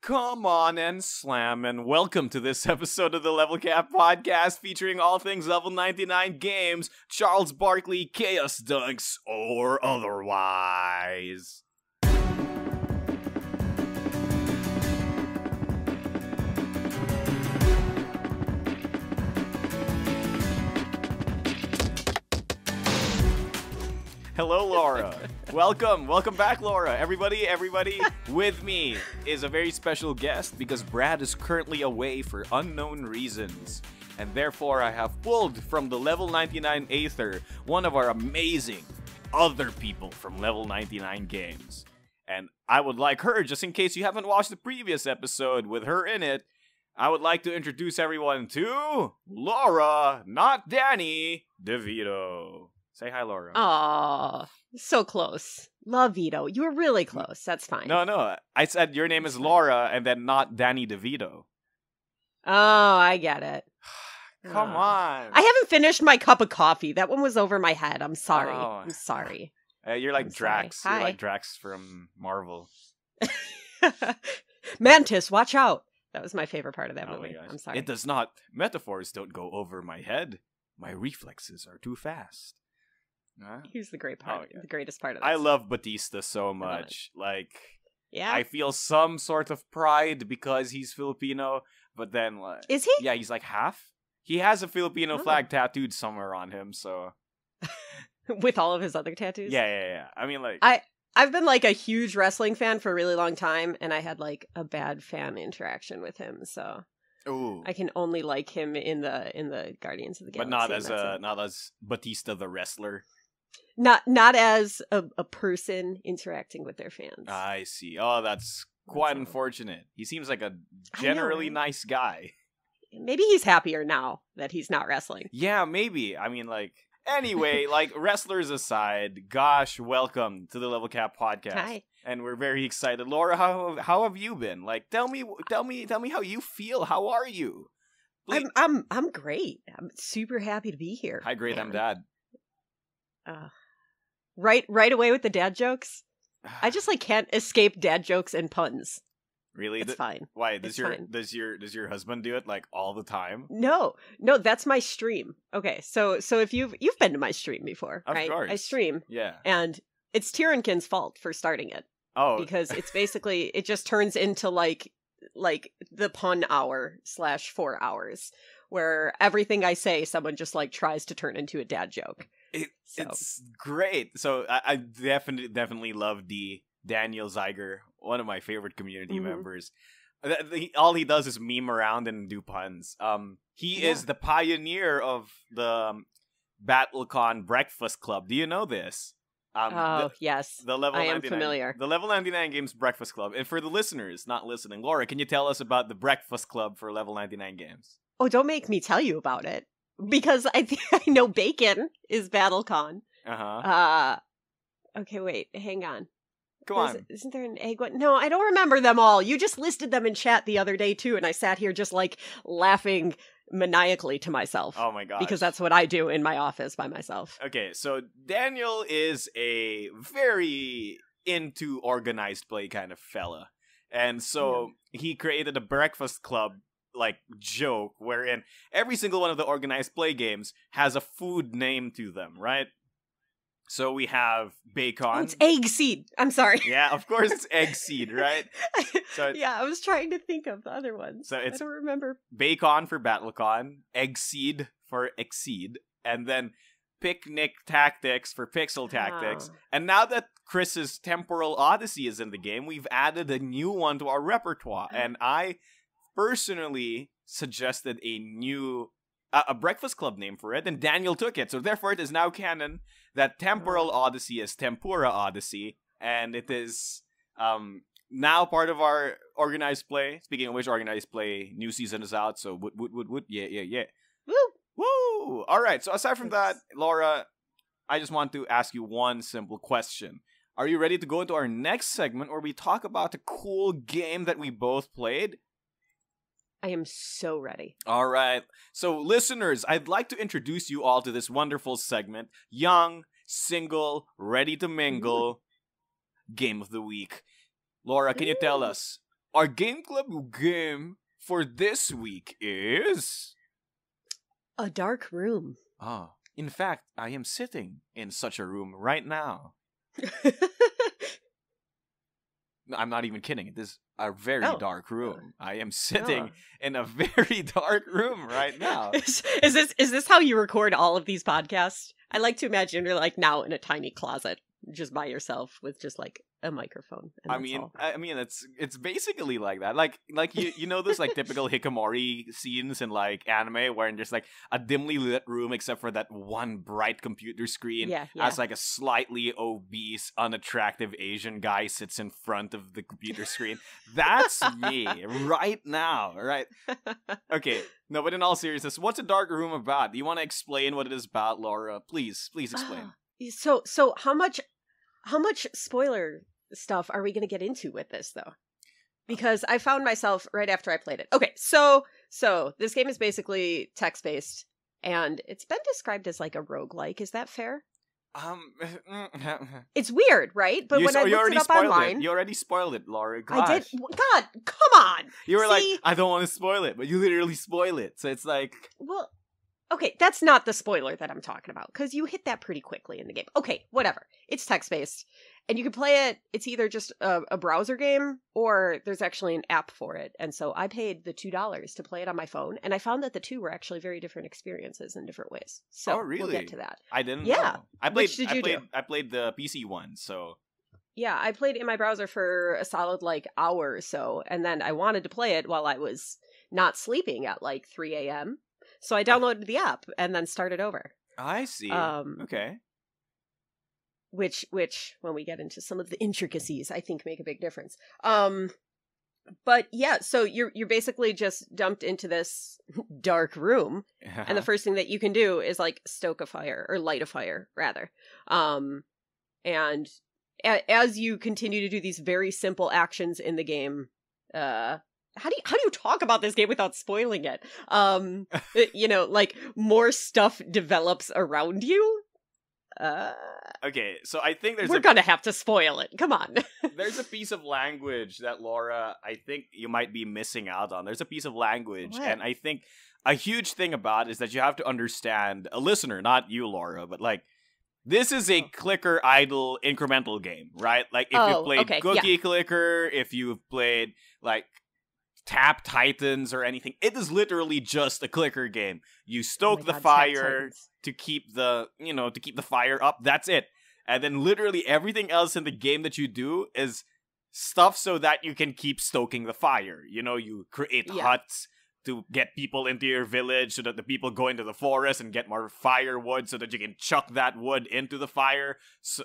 Come on and slam, and welcome to this episode of the Level Cap Podcast featuring all things level 99 games, Charles Barkley, Chaos Dunks, or otherwise. Hello, Laura. Welcome back, Laura. Everybody, with me is a very special guest because Brad is currently away for unknown reasons. And therefore, I have pulled from the Level 99 Aether one of our amazing other people from Level 99 games. And I would like her, just in case you haven't watched the previous episode with her in it, I would like to introduce everyone to Laura, not Danny, DeVito. Say hi, Laura. Aw, so close. Love Vito. You were really close. That's fine. No. I said your name is Laura and then not Danny DeVito. Oh, I get it. Come on. I haven't finished my cup of coffee. That one was over my head. I'm sorry. Oh. I'm sorry. You're like Drax. Hi. You're like Drax from Marvel. Mantis, watch out. That was my favorate part of that movie. My gosh. I'm sorry. It does not. Metaphors don't go over my head. My reflexes are too fast. Huh? Here's the great part. Yeah. The greatest part of this. I love Batista so much. Like, yeah. I feel some sort of pride because he's Filipino, but then like, is he? Yeah, he's like half. He has a Filipino flag tattooed somewhere on him, so with all of his other tattoos. Yeah. I mean, like, I've been like a huge wrestling fan for a really long time, and I had like a bad fan interaction with him, so ooh. I can only like him in the Guardians of the Galaxy. But not as Batista the wrestler. Not as a person interacting with their fans. I see. Oh, that's quite unfortunate. He seems like a generally nice guy. Maybe he's happier now that he's not wrestling. Yeah, maybe. I mean, like, anyway, like, wrestlers aside, gosh, welcome to the Level Cap Podcast. Hi. And we're very excited. Laura, how have you been? Like, tell me how you feel. How are you? Please. I'm great. I'm super happy to be here. Hi, great. I'm Dad. Right away with the dad jokes. I just like can't escape dad jokes and puns. Really? It's fine. Why? Does your husband do it like all the time? No, that's my stream. Okay, so if you've been to my stream before, right? Of course. I stream. Yeah. And it's Tyrankin's fault for starting it. Oh. Because it's basically it just turns into like the pun hour / 4 hours where everything I say someone just like tries to turn into a dad joke. It's great. So I definitely love Daniel Zeiger, one of my favorite community members. All he does is meme around and do puns. He is the pioneer of the BattleCon Breakfast Club. Do you know this? Yes. The level I 99, am familiar. The Level 99 Games Breakfast Club. And for the listeners not listening, Laura, can you tell us about the Breakfast Club for Level 99 Games? Oh, don't make me tell you about it. Because I know bacon is BattleCon. Okay, wait, hang on. Come on. Isn't there an egg one? No, I don't remember them all. You just listed them in chat the other day too, and I sat here just like laughing maniacally to myself. Oh my gosh. Because that's what I do in my office by myself. Okay, so Daniel is a very into organized play kind of fella. And so he created a breakfast club like joke wherein every single one of the organized play games has a food name to them, right? So we have bacon. Oh, it's egg seed. I'm sorry. Yeah, of course it's egg seed, right? So yeah, I was trying to think of the other ones. So it's I don't remember. Bacon for BattleCon, egg seed for Exceed, and then picnic tactics for pixel tactics. And now that Chris's Temporal Odyssey is in the game, we've added a new one to our repertoire. And I personally suggested a Breakfast Club name for it, and Daniel took it. So therefore it is now canon that Temporal Odyssey is Tempura Odyssey, and it is now part of our organized play. Speaking of which, organized play new season is out, so would yeah. Woo! Alright, so aside from that, Laura, I just want to ask you one simple question. Are you ready to go into our next segment where we talk about the cool game that we both played? I am so ready. All right. So, listeners, I'd like to introduce you all to this wonderful segment. Young, single, ready to mingle, Game of the Week. Laura, can you tell us, our Game Club game for this week is... A dark room. In fact, I am sitting in such a room right now. I'm not even kidding. It is a very dark room. I am sitting in a very dark room right now. Is this how you record all of these podcasts? I like to imagine you're like now in a tiny closet, just by yourself with just like a microphone. And I mean, it's basically like that. Like you know those like typical hikikomori scenes in like anime where there's like a dimly lit room except for that one bright computer screen. As like a slightly obese, unattractive Asian guy sits in front of the computer screen. That's me right now, right? Okay. No, but in all seriousness, what's a dark room about? Do you want to explain what it is about, Laura? Please explain. So how much spoiler stuff are we going to get into with this, though? Because I found myself right after I played it. Okay, so this game is basically text-based, and it's been described as like a roguelike. Is that fair? It's weird, right? But when I looked it up online... You already spoiled it, Laura. Gosh. I did? God, come on! You were like, I don't want to spoil it, but you literally spoil it. So it's like... Well... Okay, that's not the spoiler that I'm talking about, because you hit that pretty quickly in the game. Okay, whatever. It's text-based, and you can play it, it's either just a browser game, or there's actually an app for it. And so I paid the $2 to play it on my phone, and I found that the two were actually very different experiences in different ways. So really? We'll get to that. I didn't know. I played the PC one, so... Yeah, I played it in my browser for a solid, hour or so, and then I wanted to play it while I was not sleeping at, 3 a.m., so I downloaded the app and then started over. I see. Okay. Which, when we get into some of the intricacies, I think make a big difference. But yeah, so you're basically just dumped into this dark room, and the first thing that you can do is stoke a fire, or light a fire rather. And as you continue to do these very simple actions in the game, how do you talk about this game without spoiling it? More stuff develops around you. Okay, so I think we're gonna have to spoil it. Come on. There's a piece of language that, Laura, I think you might be missing out on. There's a piece of language, and I think a huge thing about it is that you have to understand, a listener, not you, Laura, but this is a clicker idle incremental game, right? If you've played Cookie Clicker, if you've played Tap Titans or anything, it is literally just a clicker game. You stoke the fire to keep the fire up. That's it. And then literally everything else in the game that you do is stuff so that you can keep stoking the fire. You create huts to get people into your village so that the people go into the forest and get more firewood so that you can chuck that wood into the fire. So,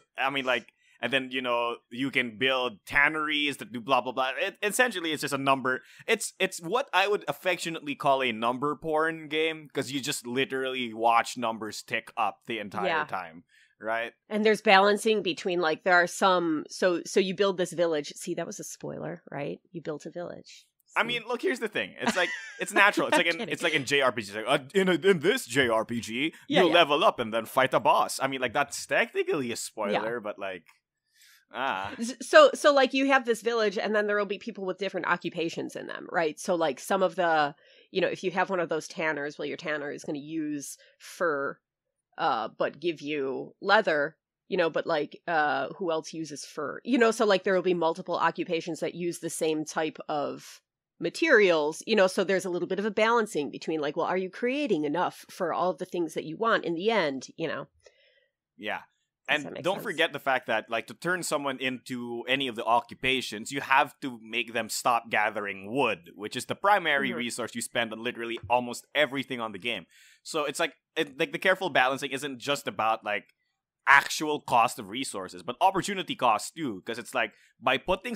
and then, you can build tanneries that do blah, blah, blah. Essentially, it's just a number. It's what I would affectionately call a number porn game, because you just literally watch numbers tick up the entire time, right? And there's balancing between, there are some... So you build this village. See, that was a spoiler, right? You built a village. See? I mean, look, here's the thing. It's it's natural. It's like in JRPGs. In this JRPG, you level up and then fight a boss. I mean, that's technically a spoiler, but So you have this village, and then there will be people with different occupations in them, right? So some of the, if you have one of those tanners, well, your tanner is going to use fur, but give you leather, but who else uses fur? So there will be multiple occupations that use the same type of materials, so there's a little bit of a balancing between well, are you creating enough for all of the things that you want in the end, Yeah. And don't forget the fact that, to turn someone into any of the occupations, you have to make them stop gathering wood, which is the primary resource you spend on literally almost everything on the game. So it's the careful balancing isn't just about, actual cost of resources, but opportunity cost too, because it's by putting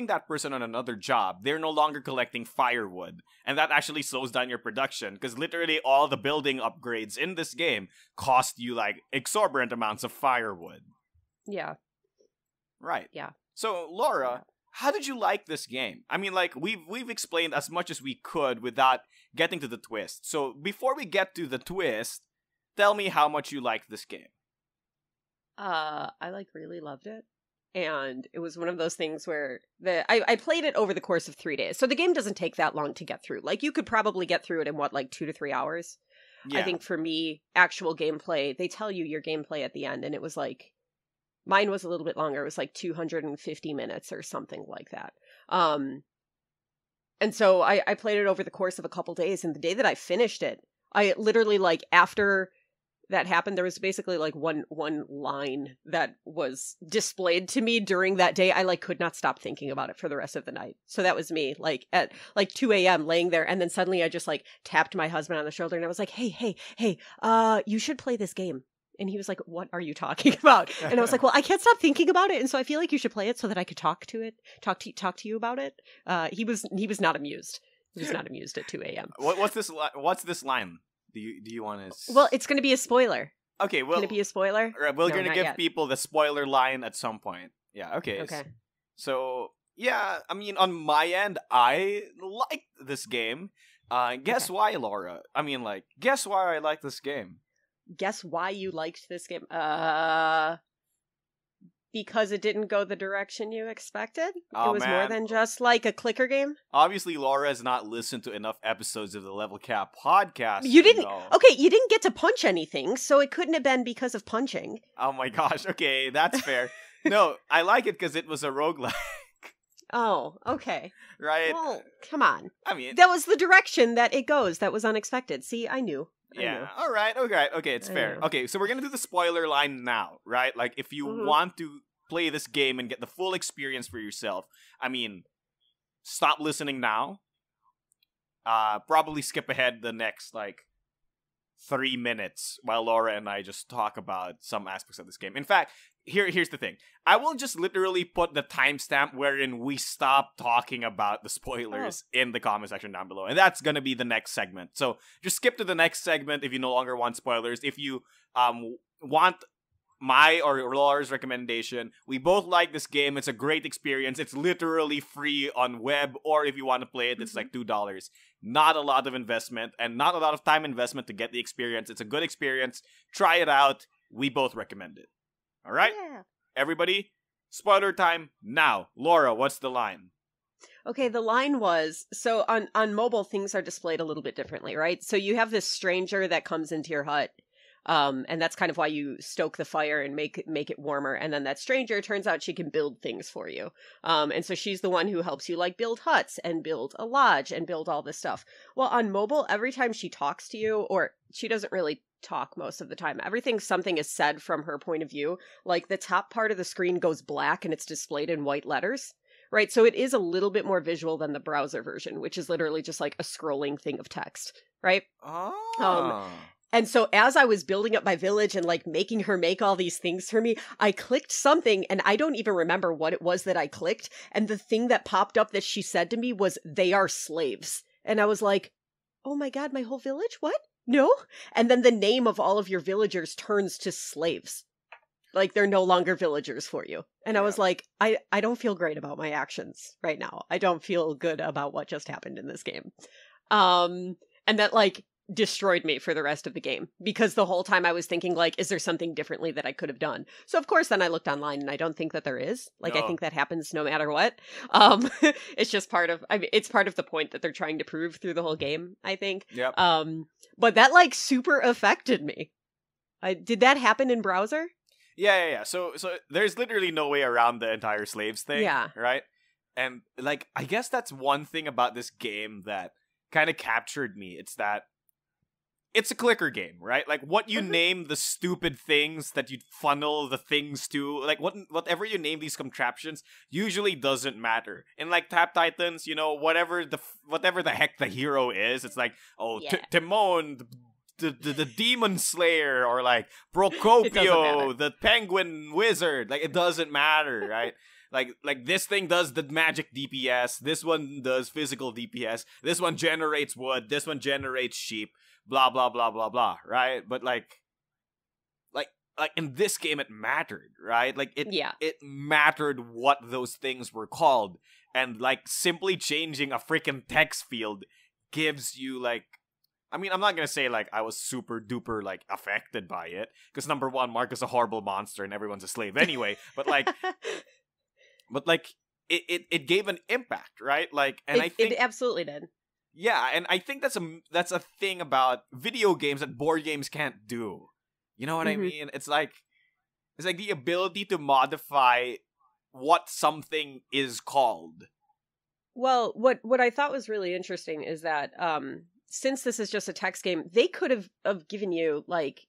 that person on another job, they're no longer collecting firewood, and that actually slows down your production, because literally all the building upgrades in this game cost you exorbitant amounts of firewood. Yeah. Right. Yeah. So, Laura, how did you like this game? I mean, we've explained as much as we could without getting to the twist. So before we get to the twist, tell me how much you like this game. I really loved it. And it was one of those things where I played it over the course of 3 days. So the game doesn't take that long to get through. Like, you could probably get through it in, 2 to 3 hours? Yeah. I think for me, actual gameplay, they tell you your gameplay at the end, and it was like, mine was a little bit longer. It was like 250 minutes or something like that. And so I played it over the course of a couple days, and the day that I finished it, I literally, like, after that happened, there was basically like one line that was displayed to me during that day. I like could not stop thinking about it for the rest of the night. So that was me, like at like 2 a.m. laying there, and then suddenly I just like tapped my husband on the shoulder, and I was like, hey, you should play this game. And he was like, what are you talking about? And I was like, well, I can't stop thinking about it, and so I feel like you should play it so that I could talk to you about it. He was not amused. He was not amused at 2 a.m. What's this line? Do you want to? Well, it's going to be a spoiler. Okay, well, can it be a spoiler? Right, we're No, gonna not give yet. people the spoiler line at some point. Yeah. Okay. Okay. So yeah, I mean, on my end, I like this game. Guess why, Laura? I mean, like, guess why I like this game? Guess why you liked this game? Because it didn't go the direction you expected? Oh, it was more man. than just like a clicker game? Obviously, Laura has not listened to enough episodes of the Level Cap podcast. You didn't. to know. Okay, you didn't get to punch anything, so it couldn't have been because of punching. Oh my gosh. Okay, that's fair. No, I like it because it was a roguelike, Oh, okay. right? Well, come on. I mean, That was the direction that it goes. That was unexpected. See, I knew. yeah. All right. Okay. It's I fair. know. Okay, so we're gonna do the spoiler line now, right? Like, if you Mhm. want to play this game and get the full experience for yourself, I mean, stop listening now. Probably skip ahead the next 3 minutes while Laura and I just talk about some aspects of this game. In fact, here's the thing. I will just literally put the timestamp wherein we stop talking about the spoilers in the comment section down below. And that's gonna be the next segment. So just skip to the next segment if you no longer want spoilers. If you want my or Laura's recommendation, we both like this game. It's a great experience. It's literally free on web, or if you want to play it, it's like $2. Not a lot of investment and not a lot of time investment to get the experience. It's a good experience. Try it out. We both recommend it. All right? Yeah. Everybody, spoiler time now. Laura, what's the line? Okay, the line was, so on mobile, things are displayed a little bit differently, right? So you have this stranger that comes into your hut, and that's kind of why you stoke the fire and make it warmer. And then that stranger, turns out she can build things for you. And so she's the one who helps you like build huts and build a lodge and build all this stuff. Well, on mobile, every time she talks to you, or she doesn't really talk most of the time, something is said from her point of view. Like the top part of the screen goes black and it's displayed in white letters. Right, so it is a little bit more visual than the browser version, which is literally just like a scrolling thing of text, right? Oh. And so as I was building up my village and like making her make all these things for me, I clicked something and I don't even remember what it was that I clicked. And the thing that popped up that she said to me was, "They are slaves." And I was like, oh my God, my whole village? What? No? And then the name of all of your villagers turns to slaves. Like they're no longer villagers for you. And I was like, I don't feel great about my actions right now. I don't feel good about what just happened in this game. And that like destroyed me for the rest of the game, because the whole time I was thinking like, is there something differently that I could have done? So of course then I looked online and I don't think that there is. Like No. I think that happens no matter what. It's just it's part of the point that they're trying to prove through the whole game, I think. Yep. But that like super affected me. Did that happen in browser? Yeah. So there's literally no way around the entire slaves thing. Yeah. Right? And like, I guess that's one thing about this game that kind of captured me. It's that it's a clicker game, right? Like what you name the stupid things that you funnel the things to, like whatever you name these contraptions usually doesn't matter. In like Tap Titans, whatever the heck the hero is, it's like, Timon, the demon slayer, or like Procopio, the penguin wizard. Like it doesn't matter, right? Like this thing does the magic DPS, this one does physical DPS, this one generates wood, this one generates sheep, blah blah blah blah blah, right? But like in this game it mattered, right? Like it mattered what those things were called, and like simply changing a freaking text field gives you like, I mean, I'm not gonna say like I was super duper like affected by it, because number one, Mark is a horrible monster and everyone's a slave anyway. But like, but like it gave an impact, right? Like, and I think it absolutely did. Yeah, and I think that's a thing about video games that board games can't do. You know what I mean? It's like the ability to modify what something is called. Well, what I thought was really interesting is that since this is just a text game, they could have given you like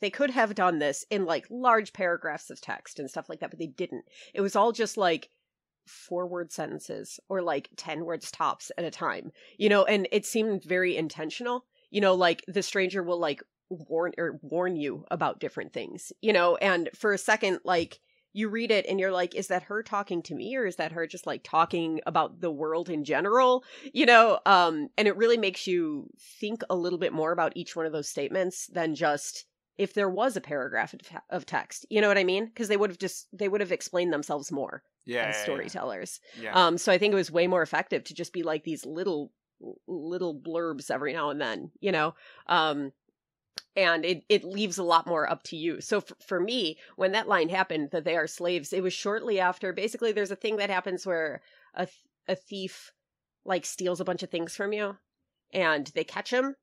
they could have done this in like large paragraphs of text and stuff like that, but they didn't. It was all just like 4-word sentences or like 10 words tops at a time, and it seemed very intentional. Like the stranger will like warn you about different things, and for a second, like you read it and you're like, is that her talking to me, or is that her just like talking about the world in general? And it really makes you think a little bit more about each one of those statements than just if there was a paragraph of text. You know what I mean? Because they would have explained themselves more as storytellers. Yeah. So I think it was way more effective to just be like these little blurbs every now and then, and it leaves a lot more up to you. So for me, when that line happened, that they are slaves, it was shortly after. Basically, there's a thing that happens where a thief like steals a bunch of things from you, and they catch him,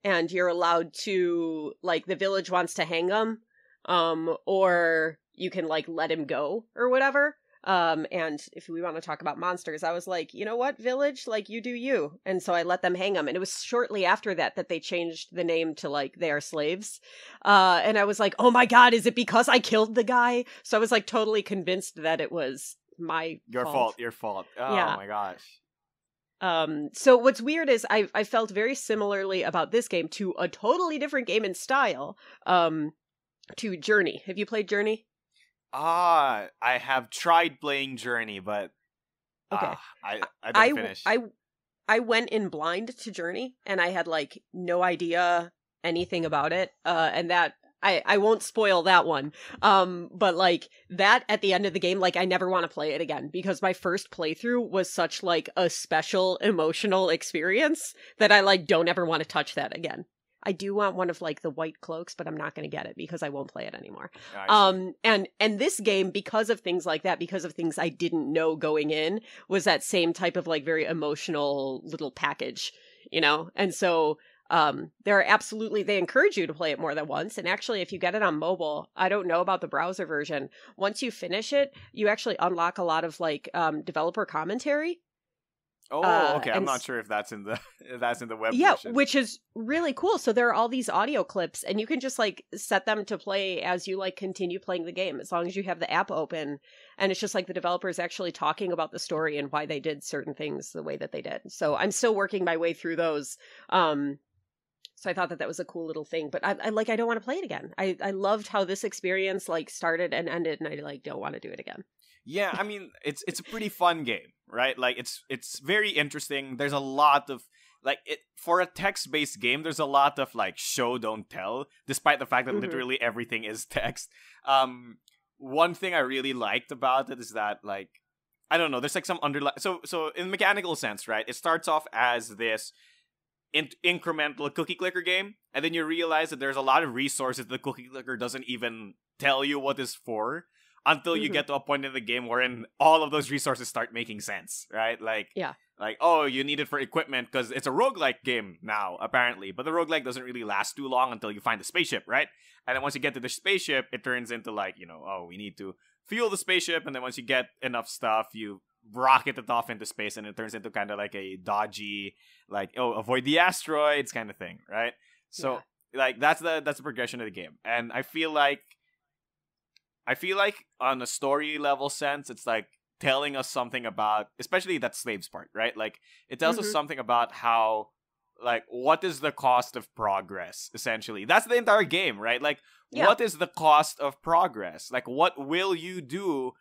and you're allowed to, like, the village wants to hang him, or you can like let him go or whatever. And if we want to talk about monsters, I was like, you know what, village, like, you do you. And so I let them hang them. And it was shortly after that they changed the name to like, they are slaves. And I was like, oh my God, is it because I killed the guy? So I was like totally convinced that it was your fault. Your fault. Oh yeah. My gosh. So what's weird is I felt very similarly about this game to a totally different game in style, to Journey. Have you played Journey? I have tried playing Journey, but okay. I didn't finish. I went in blind to Journey, and I had like no idea anything about it. And that I won't spoil that one. But like that at the end of the game, like I never want to play it again, because my first playthrough was such like a special emotional experience that I like don't ever want to touch that again. I do want one of like the white cloaks, but I'm not going to get it because I won't play it anymore. And this game, because of things like that, because of things I didn't know going in, was that same type of like very emotional little package, And so there are absolutely, they encourage you to play it more than once. And actually, if you get it on mobile, I don't know about the browser version. Once you finish it, you actually unlock a lot of like developer commentary. Oh, okay. I'm not sure if that's in the web version. Yeah, which is really cool. So there are all these audio clips, and you can just like set them to play as you like continue playing the game, as long as you have the app open. And it's just like the developers actually talking about the story and why they did certain things the way that they did. So I'm still working my way through those. So I thought that was a cool little thing, but I don't want to play it again. I loved how this experience like started and ended, and I like don't want to do it again. Yeah, I mean, it's a pretty fun game, right? Like it's very interesting. There's a lot of like for a text-based game, there's a lot of like show don't tell, despite the fact that literally everything is text. One thing I really liked about it is that like I don't know, there's like some underlying so in mechanical sense, right? It starts off as this incremental cookie clicker game, and then you realize that there's a lot of resources the cookie clicker doesn't even tell you what is for. Until you get to a point in the game wherein all of those resources start making sense, right? Like, oh, you need it for equipment because it's a roguelike game now, apparently. But the roguelike doesn't really last too long until you find the spaceship, right? And then once you get to the spaceship, it turns into like, oh, we need to fuel the spaceship. And then once you get enough stuff, you rocket it off into space, and it turns into kind of like a dodgy, like, oh, avoid the asteroids kind of thing, right? So, like, that's the progression of the game. And I feel like on a story level sense, it's like telling us something about, especially that slaves part, right? Like it tells us something about how, like, what is the cost of progress, essentially. That's the entire game, right? Like, what is the cost of progress? Like, what will you do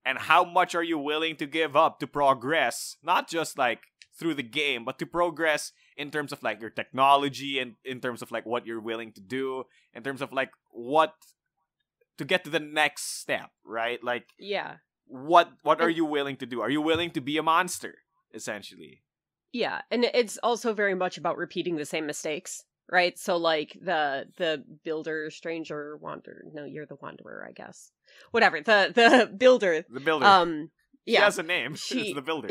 and how much are you willing to give up to progress? Not just like through the game, but to progress in terms of like your technology and in terms of like what you're willing to do, in terms of like what to get to the next step, right? Like, what are you willing to do? Are you willing to be a monster, essentially? Yeah, and it's also very much about repeating the same mistakes, right? So, like, the builder, stranger, wanderer. No, you're the wanderer, I guess. Whatever, the builder. The builder. She has a name. She... It's the builder.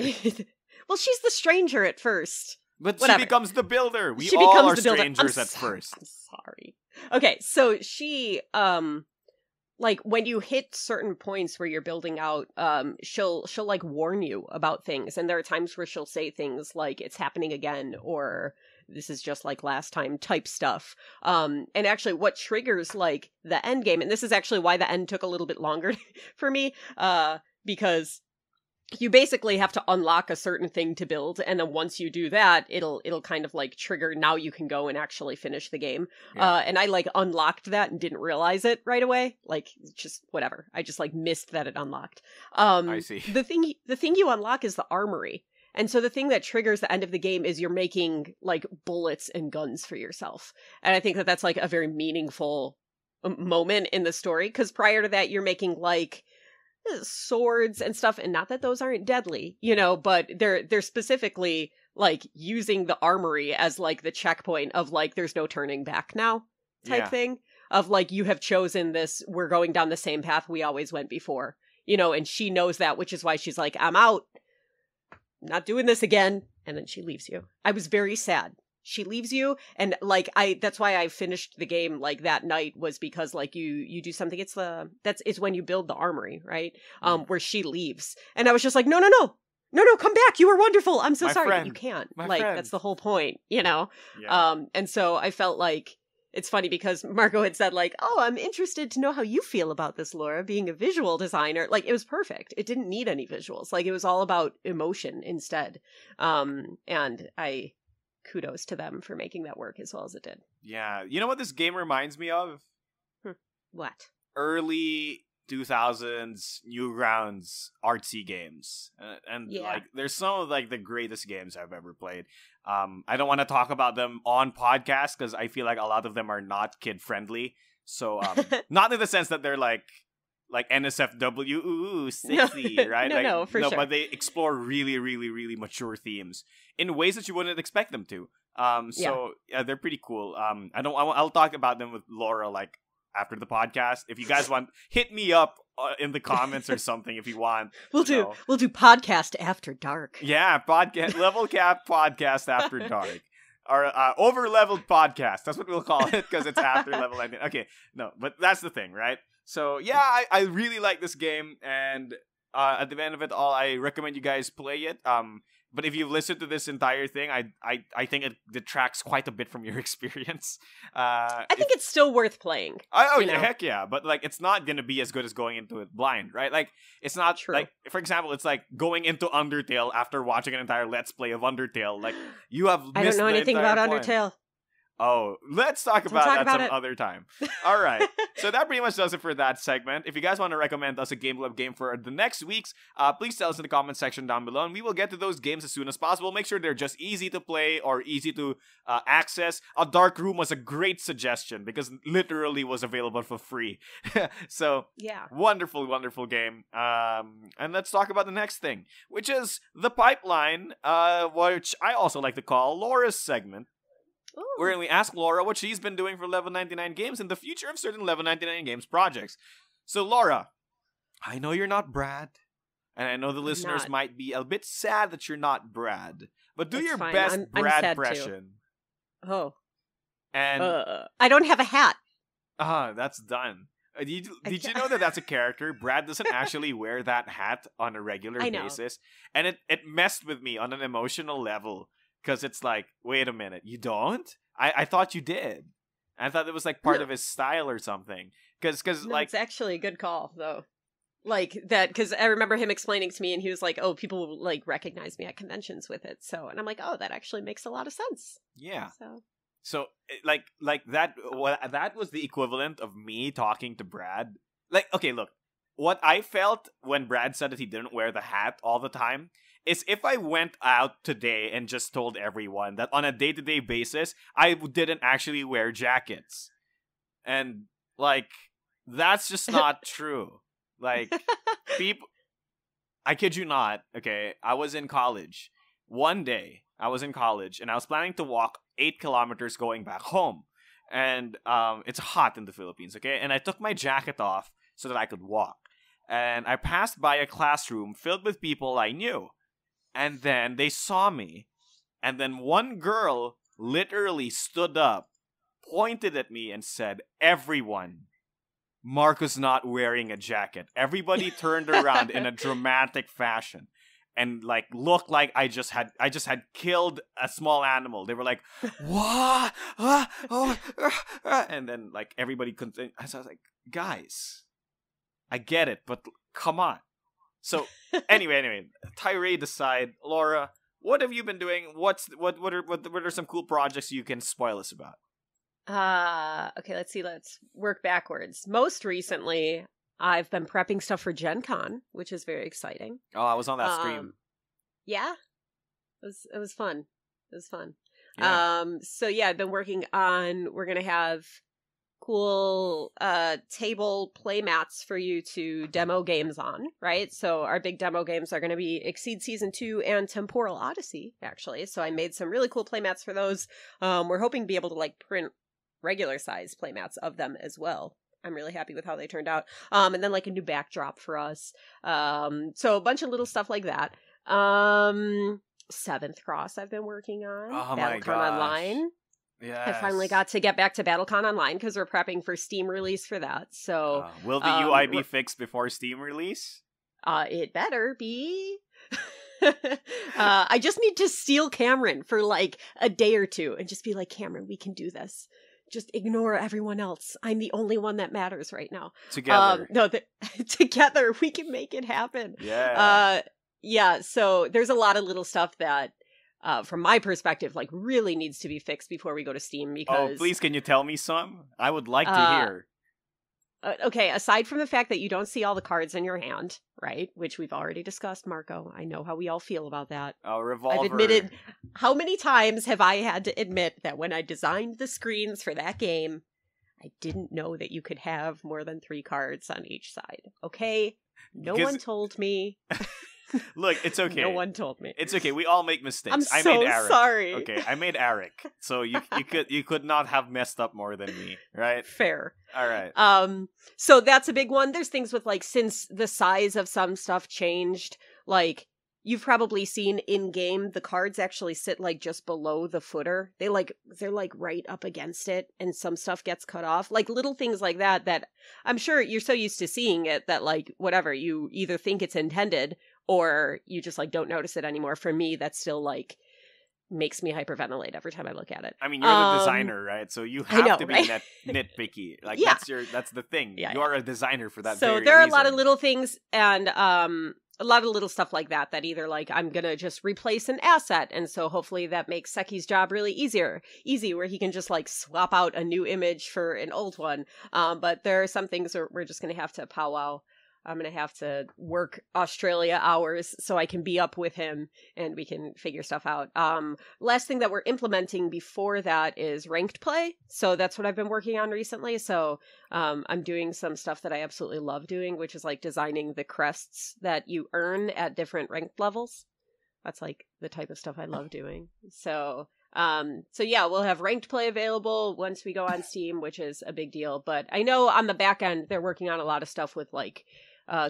Well, she's the stranger at first. But Whatever. she becomes the builder. We she all becomes are the builder. strangers at first. I'm sorry. Okay, so she, like, when you hit certain points where you're building out, she'll like warn you about things, and there are times where she'll say things like, it's happening again, or this is just like last time type stuff. And actually what triggers, like, the end game, and this is actually why the end took a little bit longer for me, because you basically have to unlock a certain thing to build, and then once you do that, it'll kind of like trigger, now you can go and actually finish the game. Yeah. And I like unlocked that and didn't realize it right away. Like, just whatever. I just like missed that it unlocked. I see. The thing you unlock is the armory. And so the thing that triggers the end of the game is you're making like bullets and guns for yourself. And I think that that's like a very meaningful moment in the story, because prior to that, you're making like swords and stuff, and not that those aren't deadly, you know, but they're specifically like using the armory as like the checkpoint of like, there's no turning back now type thing, of like, you have chosen this, we're going down the same path we always went before, you know, and she knows that, which is why she's like, I'm out, not doing this again, and then she leaves you. I was very sad. She leaves you, and like, that's why I finished the game like that night, was because like you do something. It's when you build the armory, right? Where she leaves, and I was just like, no, come back. You were wonderful. I'm so sorry, but you can't. Like, that's the whole point, you know. Yeah. And so I felt like it's funny because Marco had said like, oh, I'm interested to know how you feel about this, Laura, being a visual designer. Like, it was perfect. It didn't need any visuals. Like, it was all about emotion instead. And kudos to them for making that work as well as it did. Yeah. You know what this game reminds me of? What? Early 2000s Newgrounds artsy games. And like, there's some of like the greatest games I've ever played. I don't want to talk about them on podcast because I feel like a lot of them are not kid friendly. So not in the sense that they're like NSFW, ooh, sexy, right? No, for sure. But they explore really, really, really mature themes in ways that you wouldn't expect them to. So they're pretty cool. I'll talk about them with Laura like after the podcast. If you guys want, hit me up in the comments or something if you want. We'll do podcast after dark. Yeah, podcast level cap podcast after dark. Or over-leveled podcast. That's what we'll call it because it's after level 19. Okay, no, but that's the thing, right? So, yeah, I really like this game, and at the end of it all, I recommend you guys play it. But if you've listened to this entire thing, I think it detracts quite a bit from your experience. I think it's still worth playing. Heck yeah. But, like, it's not going to be as good as going into it blind, right? Like, it's not, true. Like, for example, it's like going into Undertale after watching an entire Let's Play of Undertale. Like, you have missed I don't know anything about Undertale. Oh, let's talk about that some other time. All right. So that pretty much does it for that segment. If you guys want to recommend us a Game Club game for the next weeks, please tell us in the comment section down below, and we will get to those games as soon as possible. Make sure they're just easy to play or easy to access. A Dark Room was a great suggestion because literally was available for free. So, yeah, wonderful, wonderful game. And let's talk about the next thing, which is the pipeline, which I also like to call Laura's segment. Ooh. Wherein we ask Laura what she's been doing for Level 99 Games and the future of certain Level 99 Games projects. So, Laura, I know you're not Brad, and I know the listeners might be a bit sad that you're not Brad, but do your best Brad impression. Too. Oh. And I don't have a hat. That's done. Did you know that that's a character? Brad doesn't actually wear that hat on a regular basis. And it messed with me on an emotional level. Because it's like, wait a minute, you don't? I thought you did. I thought it was like part of his style or something. Because like, it's actually a good call though. Like that, because I remember him explaining to me, and he was like, "Oh, people will, like, recognize me at conventions with it." So, and I'm like, "Oh, that actually makes a lot of sense." Yeah. So like that. That was the equivalent of me talking to Brad. Like, okay, look, what I felt when Brad said that he didn't wear the hat all the time is if I went out today and just told everyone that on a day-to-day basis, I didn't actually wear jackets. And, like, that's just not true. Like, people... I kid you not, okay? I was in college. One day, I was in college, and I was planning to walk 8 kilometers going back home. And it's hot in the Philippines, okay? And I took my jacket off so that I could walk. and I passed by a classroom filled with people I knew. And then they saw me. And then one girl literally stood up, pointed at me, and said, "Everyone, Marco's not wearing a jacket." Everybody turned around in a dramatic fashion and like looked like I just had killed a small animal. They were like, "What?" And then like everybody continued. I was like, "Guys, I get it, but come on." So anyway, tirade aside, Laura, what have you been doing? What are some cool projects you can spoil us about? Okay, let's see. Let's work backwards. Most recently, I've been prepping stuff for Gen Con, which is very exciting. Oh, I was on that stream. Yeah, it was fun. It was fun. Yeah. So yeah, I've been working on. We're gonna have cool table play mats for you to demo games on, right? So our big demo games are going to be Exceed Season 2 and Temporal Odyssey, actually. So I made some really cool play mats for those. We're hoping to be able to like print regular size play mats of them as well. I'm really happy with how they turned out. And then like a new backdrop for us. So a bunch of little stuff like that. Seventh Cross I've been working on. Oh my gosh. Online. Yes. I finally got to get back to BattleCon Online because we're prepping for Steam release for that. So will the UI be fixed before Steam release? It better be. I just need to steal Cameron for like a day or two and just be like, "Cameron, we can do this. Just ignore everyone else. I'm the only one that matters right now." Together. Together we can make it happen. Yeah. Yeah. So there's a lot of little stuff that, from my perspective, like really needs to be fixed before we go to Steam because... Oh, please, can you tell me some? I would like to hear. Okay, aside from the fact that you don't see all the cards in your hand, right? Which we've already discussed, Marco. I know how we all feel about that. Oh, Revolver. I've admitted... How many times have I had to admit that when I designed the screens for that game, I didn't know that you could have more than 3 cards on each side? Okay? No one told me... Look, it's okay. No one told me. It's okay. We all make mistakes. I made Eric. Sorry. Okay, I made Eric. So you could not have messed up more than me, right? Fair. All right. So that's a big one. There's things with like since the size of some stuff changed, like you've probably seen in game the cards actually sit like just below the footer. They're like right up against it and some stuff gets cut off. Like little things like that I'm sure you're so used to seeing it that like whatever, you either think it's intended or you just like don't notice it anymore. For me, that still like makes me hyperventilate every time I look at it. I mean, you're the designer, right? So you have to be right? nitpicky. Like Yeah. that's the thing. Yeah, you are a designer for that. So very there are reason. a lot of little things and a lot of little stuff like that either like I'm gonna just replace an asset, and so hopefully that makes Seki's job really easy where he can just like swap out a new image for an old one. But there are some things where we're just gonna have to powwow. I'm going to have to work Australia hours so I can be up with him and we can figure stuff out. Last thing that we're implementing before that is ranked play. So that's what I've been working on recently. So I'm doing some stuff that I absolutely love doing, which is like designing the crests that you earn at different ranked levels. That's like the type of stuff I love doing. So yeah, we'll have ranked play available once we go on Steam, which is a big deal. But I know on the back end, they're working on a lot of stuff with like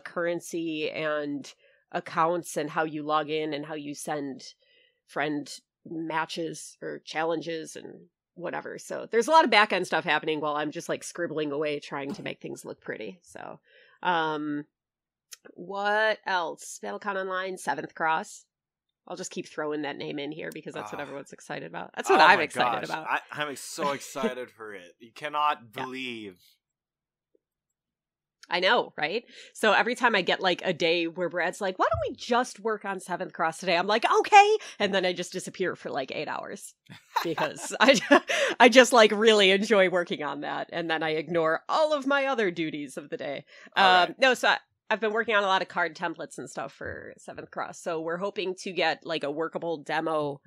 currency and accounts and how you log in and how you send friend matches or challenges and whatever. So there's a lot of back end stuff happening while I'm just like scribbling away trying to make things look pretty. So what else? BattleCon Online, 7th Cross. I'll just keep throwing that name in here because that's what everyone's excited about. That's what I'm excited about. I'm so excited for it. You cannot believe. I know, right? So every time I get like a day where Brad's like, "Why don't we just work on 7th Cross today?" I'm like, "Okay." And then I just disappear for like 8 hours because I just like really enjoy working on that. And then I ignore all of my other duties of the day. Right. No, so I've been working on a lot of card templates and stuff for 7th Cross. So we're hoping to get like a workable demo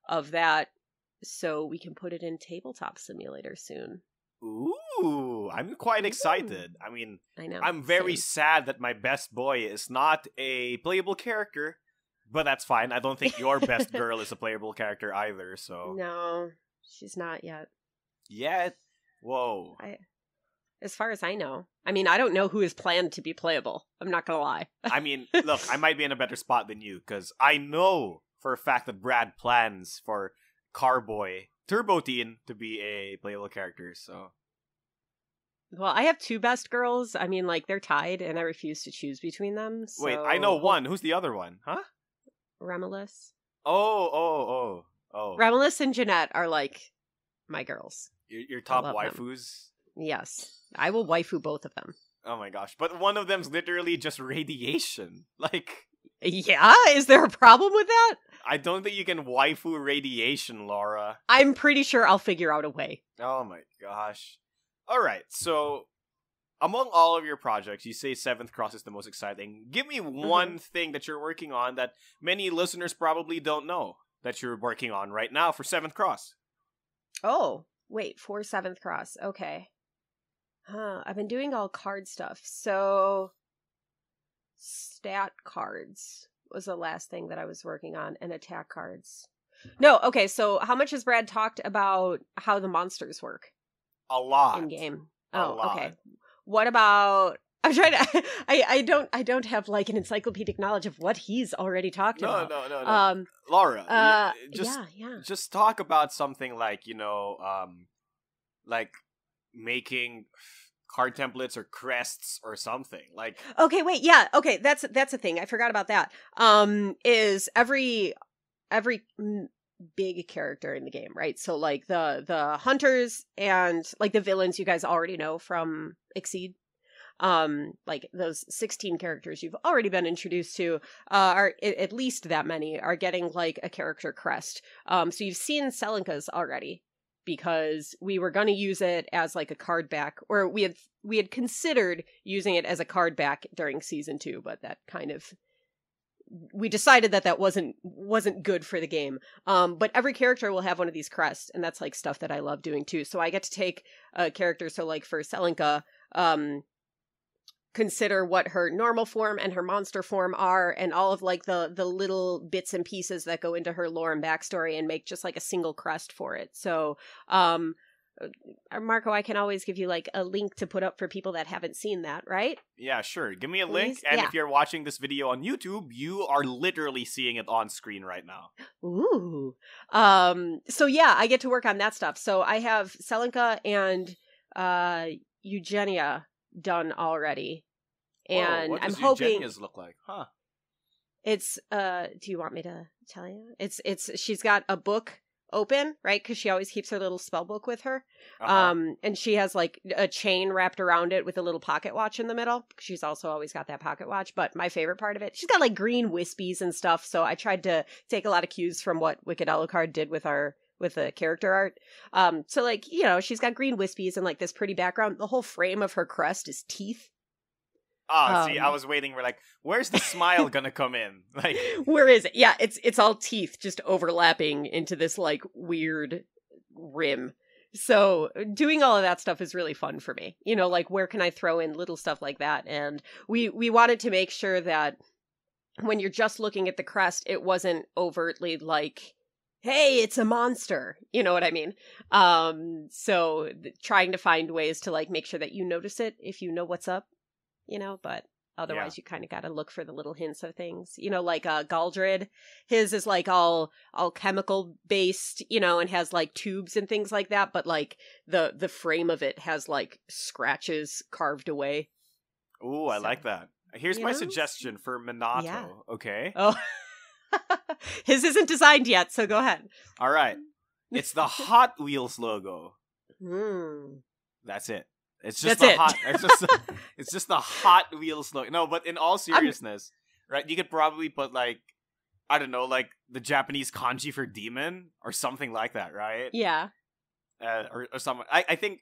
of that so we can put it in Tabletop Simulator soon. Ooh, I'm quite excited. I mean, I know. I'm very sad that my best boy is not a playable character, but that's fine. I don't think your best girl is a playable character either, so... No, she's not yet. Yet? Whoa. as far as I know. I mean, I don't know who is planned to be playable. I'm not gonna lie. I mean, look, I might be in a better spot than you, because I know for a fact that Brad plans for Carboy Turbo Teen to be a playable character, so... Well, I have 2 best girls. I mean, like, they're tied, and I refuse to choose between them, so... Wait, I know one. Who's the other one? Huh? Remulus. Oh. Remulus and Jeanette are, like, my girls. Your top waifus? Them. Yes. I will waifu both of them. Oh my gosh. But one of them's literally just radiation. Like... Yeah? Is there a problem with that? I don't think you can waifu radiation, Laura. I'm pretty sure I'll figure out a way. Oh my gosh. Alright, so... Among all of your projects, you say 7th Cross is the most exciting. Give me one thing that you're working on that many listeners probably don't know that you're working on right now for 7th Cross. Oh, wait, for 7th Cross. Okay. I've been doing all card stuff. So, stat cards was the last thing that I was working on, and attack cards. No, okay, so how much has Brad talked about how the monsters work? A lot. In-game. Oh, okay. What about... I'm trying to... I don't have, like, an encyclopedic knowledge of what he's already talked about. No. Laura, yeah. Just talk about something like, like making card templates or crests or something. Like... Okay, wait, yeah. Okay, that's a thing. I forgot about that. Is every big character in the game, right? So like the hunters and like the villains you guys already know from Exceed. Like those 16 characters you've already been introduced to, are at least that many are getting like a character crest. So you've seen Selenka's already, because we were going to use it as like a card back, or we had considered using it as a card back during season 2, but that kind of, we decided that wasn't good for the game. But every character will have one of these crests, and that's like stuff that I love doing too. So I get to take a character. So like for Selenka, consider what her normal form and her monster form are, and all of like the little bits and pieces that go into her lore and backstory, and make just like a single crest for it. So, Marco, I can always give you like a link to put up for people that haven't seen that, right? Yeah, sure. Give me a link, and if you're watching this video on YouTube, you are literally seeing it on screen right now. Ooh. So yeah, I get to work on that stuff. So I have Selenka and Eugenia done already. And what does I'm hoping Eugenia's look like? Huh. It's do you want me to tell you? It's she's got a book open, right? Because she always keeps her little spell book with her. And she has like a chain wrapped around it with a little pocket watch in the middle. She's also always got that pocket watch. But my favorite part of it, she's got like green wispies and stuff. So I tried to take a lot of cues from what Wicked Alucard did with the character art. So like, she's got green wispies and like this pretty background. The whole frame of her crest is teeth. See, I was waiting. We're like, where's the smile gonna come in? Like, where is it? Yeah, it's all teeth just overlapping into this like weird rim. So doing all of that stuff is really fun for me. Like where can I throw in little stuff like that? And we wanted to make sure that when you're just looking at the crest, it wasn't overtly like, hey, it's a monster. You know what I mean? So trying to find ways to like make sure that you notice it if you know what's up. But otherwise you kind of got to look for the little hints of things, like Galdred, his is like all chemical based, and has like tubes and things like that. But like the frame of it has like scratches carved away. Ooh, I like that. Here's my suggestion for Minato. Yeah. Okay. Oh, his isn't designed yet. So go ahead. All right. It's the Hot Wheels logo. That's it. It's just it's just the Hot Wheels logo. No, but in all seriousness, right? You could probably put like, I don't know, like the Japanese kanji for demon or something like that, right? Yeah. Or something. I think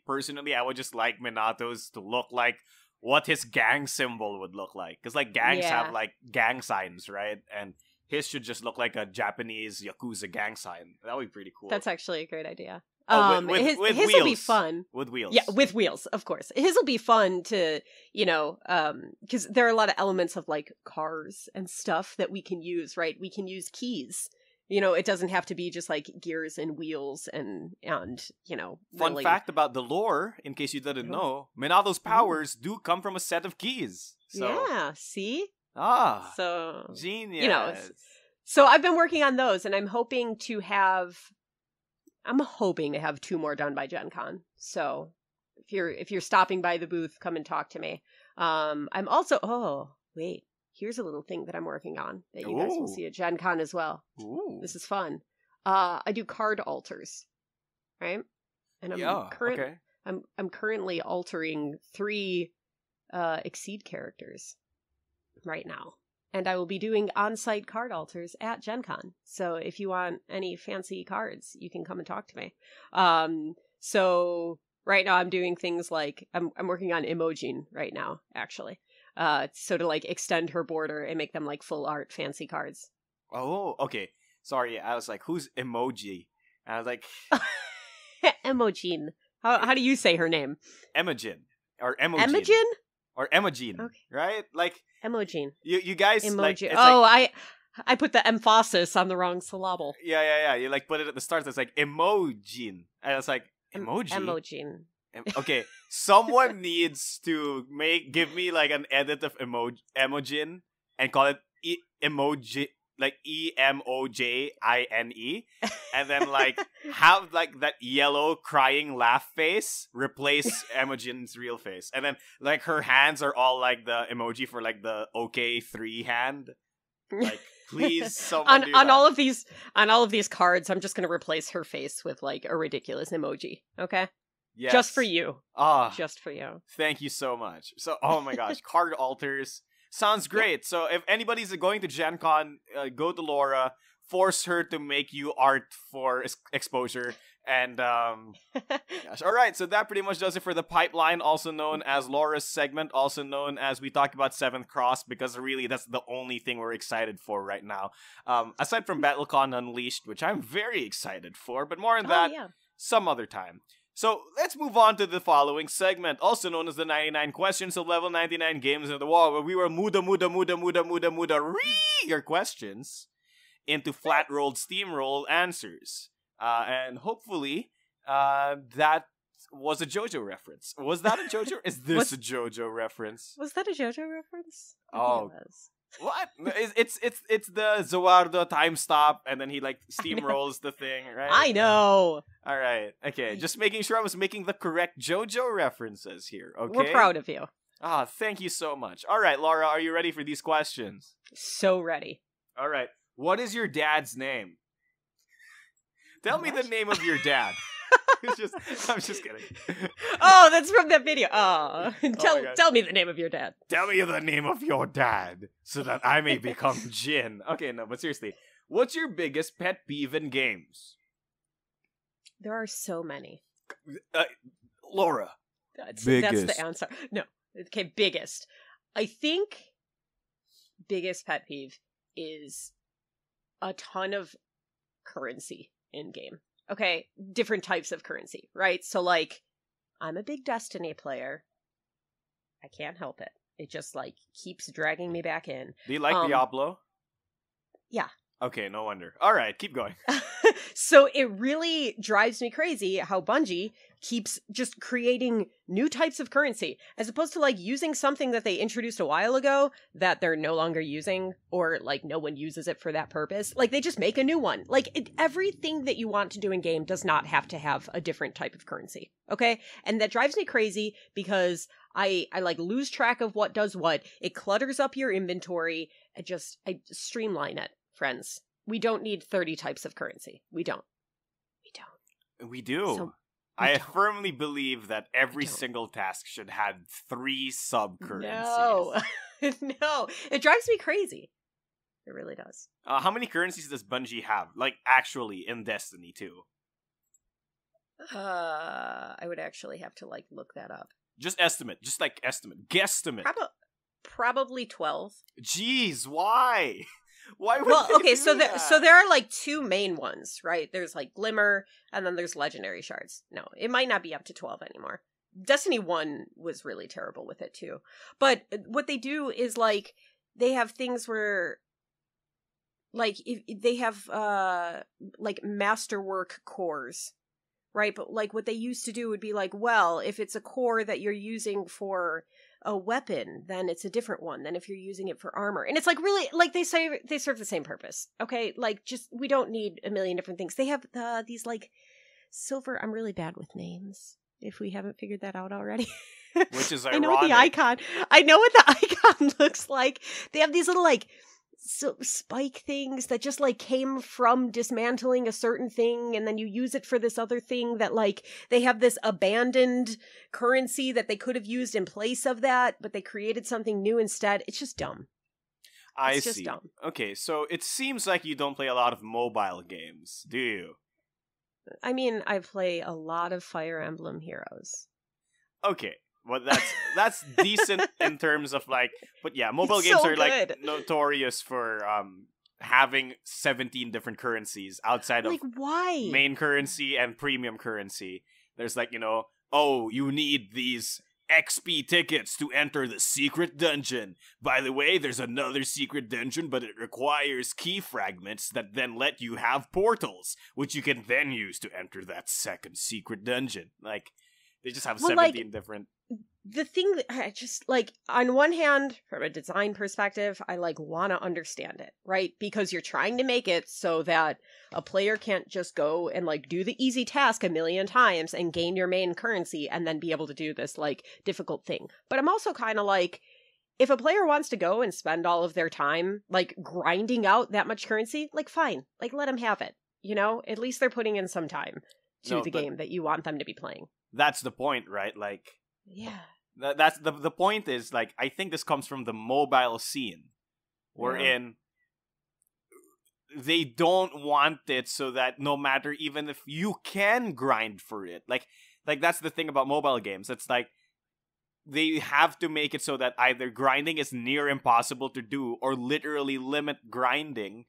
personally, I would just like Minato's to look like what his gang symbol would look like, because like gangs have like gang signs, right? And his should just look like a Japanese Yakuza gang sign. That would be pretty cool. That's actually a great idea. With his will be fun. With wheels. Yeah, with wheels, of course. His will be fun to, because there are a lot of elements of like cars and stuff that we can use, right? We can use keys It doesn't have to be just like gears and wheels and Fun really... fact about the lore, in case you didn't Mhm. know, Minado's powers do come from a set of keys. So, Yeah, see? ah, So, genius. so I've been working on those, and I'm hoping to have 2 more done by Gen Con. So if you're stopping by the booth, come and talk to me. I'm also, wait, here's a little thing that I'm working on that you guys will see at Gen Con as well. Ooh. This is fun. I do card alters, right? And I'm currently altering 3 Exceed characters right now. And I will be doing on-site card alters at Gen Con. So if you want any fancy cards, you can come and talk to me. So right now I'm doing things like, I'm working on Emojin right now, actually. So to like extend her border and make them like full art fancy cards. Oh, okay. Sorry, I was like, who's Emoji? And I was like... Emojin. How do you say her name? Emojin. Or Emojin. Emojin? Or Emojin, okay. Right? Like... Emojin. You guys... Emoji. Like, it's I put the emphasis on the wrong syllable. Yeah. You like put it at the start, so it's like Emojin. And I was like, emoji? Emojin. Okay, someone needs to give me like an edit of Emojin and call it emoji, like Emojine, and then like have like that yellow crying laugh face replace Emojin's real face, and then like her hands are all like the emoji for like the OK3 hand. Like, please, someone do that. on all of these cards, I'm just gonna replace her face with like a ridiculous emoji. Okay. Yes. Just for you. Just for you. Thank you so much. So, oh my gosh, card alters. Sounds great. So, if anybody's going to Gen Con, go to Laura, force her to make you art for exposure. And, gosh. All right, so that pretty much does it for the pipeline, also known as Laura's segment, also known as we talk about 7th Cross, because really that's the only thing we're excited for right now. Aside from BattleCon Unleashed, which I'm very excited for, but more on that some other time. So, let's move on to the following segment, also known as the 99 questions of level 99 games in the wall, where we will muda your questions into flat-rolled, steamrolled answers. And hopefully, that was a JoJo reference. Was that a JoJo? Is this a JoJo reference? Was that a JoJo reference? Oh, what? It's the Zoardo time stop, and then he like steamrolls the thing, right? I know. All right, okay. Just making sure I was making the correct JoJo references here. Okay, we're proud of you. Thank you so much. All right, Laura, are you ready for these questions? So ready. All right. What is your dad's name? Tell me the name of your dad. I'm just kidding. Oh, that's from that video. Oh, tell me the name of your dad. Tell me the name of your dad so that I may become Jin. Okay, no, but seriously, what's your biggest pet peeve in games? There are so many. Laura. That's the answer. No. Okay, biggest. I think biggest pet peeve is a ton of currency in game. Okay, different types of currency, right? So, like, I'm a big Destiny player. I can't help it. It just, like, keeps dragging me back in. Do you like Diablo? Yeah. Okay, no wonder. All right, keep going. So it really drives me crazy how Bungie keeps just creating new types of currency, as opposed to, like, using something that they introduced a while ago that they're no longer using, or, like, no one uses it for that purpose. Like, they just make a new one. Like, everything that you want to do in game does not have to have a different type of currency, okay? And that drives me crazy because I like, lose track of what does what. It clutters up your inventory. I streamline it, friends. We don't need 30 types of currency. We don't. We do. I firmly believe that every single task should have 3 sub-currencies. No. It drives me crazy. It really does. How many currencies does Bungie have? Like, actually, in Destiny 2? I would actually have to, like, look that up. Just estimate. Just, like, estimate. Guesstimate. Probably 12. Jeez, why? Why would so there are, like, 2 main ones, right? There's, like, Glimmer, and then there's Legendary Shards. No, it might not be up to 12 anymore. Destiny 1 was really terrible with it, too. But what they do is, like, they have things where like if they have like masterwork cores, right? But like what they used to do would be like, well, if it's a core that you're using for a weapon, then it's a different one than if you're using it for armor. And it's like, really, like they say they serve the same purpose. Okay, like just we don't need a million different things. They have these like silver. I'm really bad with names. If we haven't figured that out already. Which is ironic. I know what the icon. I know what the icon looks like. They have these little like spike things that just like came from dismantling a certain thing, and then you use it for this other thing that like they have this abandoned currency that they could have used in place of that, but they created something new instead. It's just dumb. I see. Dumb. Okay, so it seems like you don't play a lot of mobile games, do you? I mean, I play a lot of Fire Emblem Heroes. Okay. Well, that's decent in terms of like, but yeah, mobile games are like notorious for having 17 different currencies outside of why? Main currency and premium currency. There's like, oh, you need these XP tickets to enter the secret dungeon. By the way, there's another secret dungeon, but it requires key fragments that then let you have portals, which you can then use to enter that second secret dungeon. Like, they just have 17 different... The thing that I just, like, on one hand, from a design perspective, I, like, want to understand it, right? Because you're trying to make it so that a player can't just go and, like, do the easy task a million times and gain your main currency and then be able to do this, like, difficult thing. But I'm also kind of like, if a player wants to go and spend all of their time, like, grinding out that much currency, like, fine. Like, let them have it, At least they're putting in some time to the game that you want them to be playing. That's the point, right? Like... Yeah. That's the point is, like, I think this comes from the mobile scene, wherein they don't want it so that no matter, even if you can grind for it, like that's the thing about mobile games. It's like, they have to make it so that either grinding is near impossible to do or literally limit grinding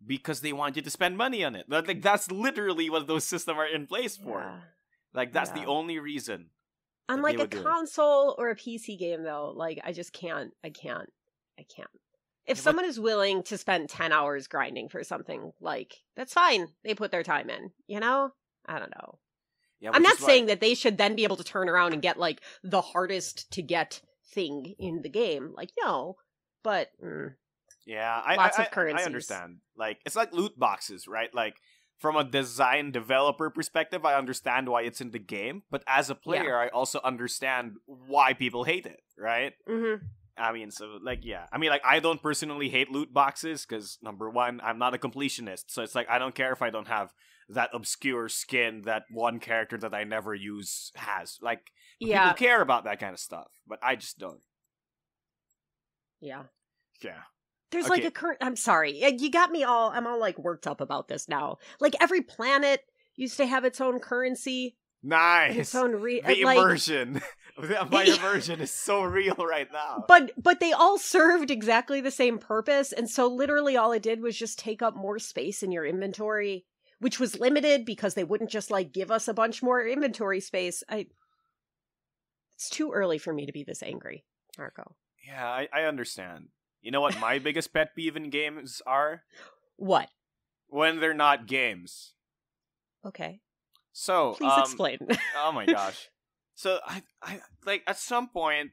because they want you to spend money on it. Like, that's literally what those systems are in place for. Yeah. Like, that's the only reason. On like a console or a PC game, though, like, I just can't. I can't. If someone is willing to spend 10 hours grinding for something, like, that's fine. They put their time in, I don't know. Yeah, I'm not saying that they should then be able to turn around and get, like, the hardest to get thing in the game. Like, no. But, yeah, lots of currencies. I understand. Like, it's like loot boxes, right? Like, from a design developer perspective, I understand why it's in the game, but as a player, I also understand why people hate it, right? Mm-hmm. I mean, so, like, yeah. I mean, like, I don't personally hate loot boxes, because, number one, I'm not a completionist, so it's like, I don't care if I don't have that obscure skin that one character that I never use has. Like, people care about that kind of stuff, but I just don't. Yeah. Yeah. There's like a current... I'm sorry. You got me all... I'm all like worked up about this now. Like every planet used to have its own currency. Nice. Its own the immersion. My immersion is so real right now. But they all served exactly the same purpose. And so literally all it did was just take up more space in your inventory, which was limited because they wouldn't just like give us a bunch more inventory space. It's too early for me to be this angry, Marco. Yeah, I understand. You know what my biggest pet peeve in games are? What? When they're not games. Okay. So, please explain. Oh my gosh. So, I like, at some point,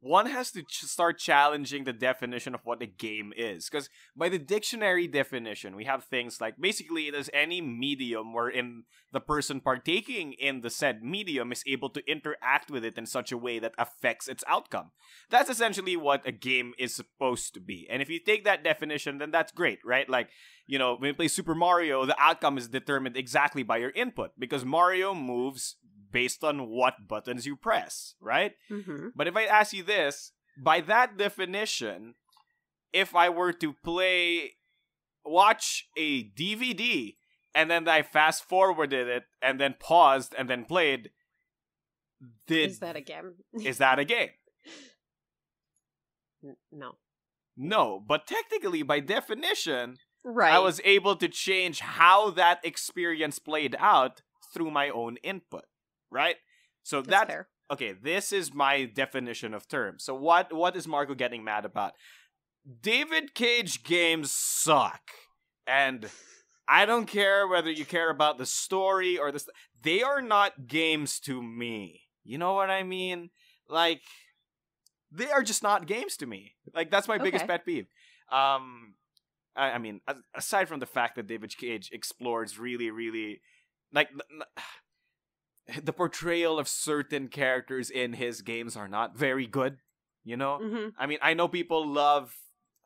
one has to start challenging the definition of what a game is. Because by the dictionary definition, we have things like, basically, it is any medium wherein the person partaking in the said medium is able to interact with it in such a way that affects its outcome. That's essentially what a game is supposed to be. And if you take that definition, then that's great, right? Like, when you play Super Mario, the outcome is determined exactly by your input. Because Mario moves based on what buttons you press, right? Mm-hmm. But if I ask you this, by that definition, if I were to watch a DVD, and then I fast forwarded it, and then paused, and then played, is that a game? Is that a game? No. No, but technically, by definition, right. I was able to change how that experience played out through my own input. Right? So that's fair. Okay, this is my definition of terms. So what is Marco getting mad about? David Cage games suck. And I don't care whether you care about the story or the... They are not games to me. You know what I mean? Like, they are just not games to me. Like, that's my biggest pet peeve. I mean, aside from the fact that David Cage explores really, really... Like, the portrayal of certain characters in his games are not very good. You know? Mm-hmm. I mean, I know people love...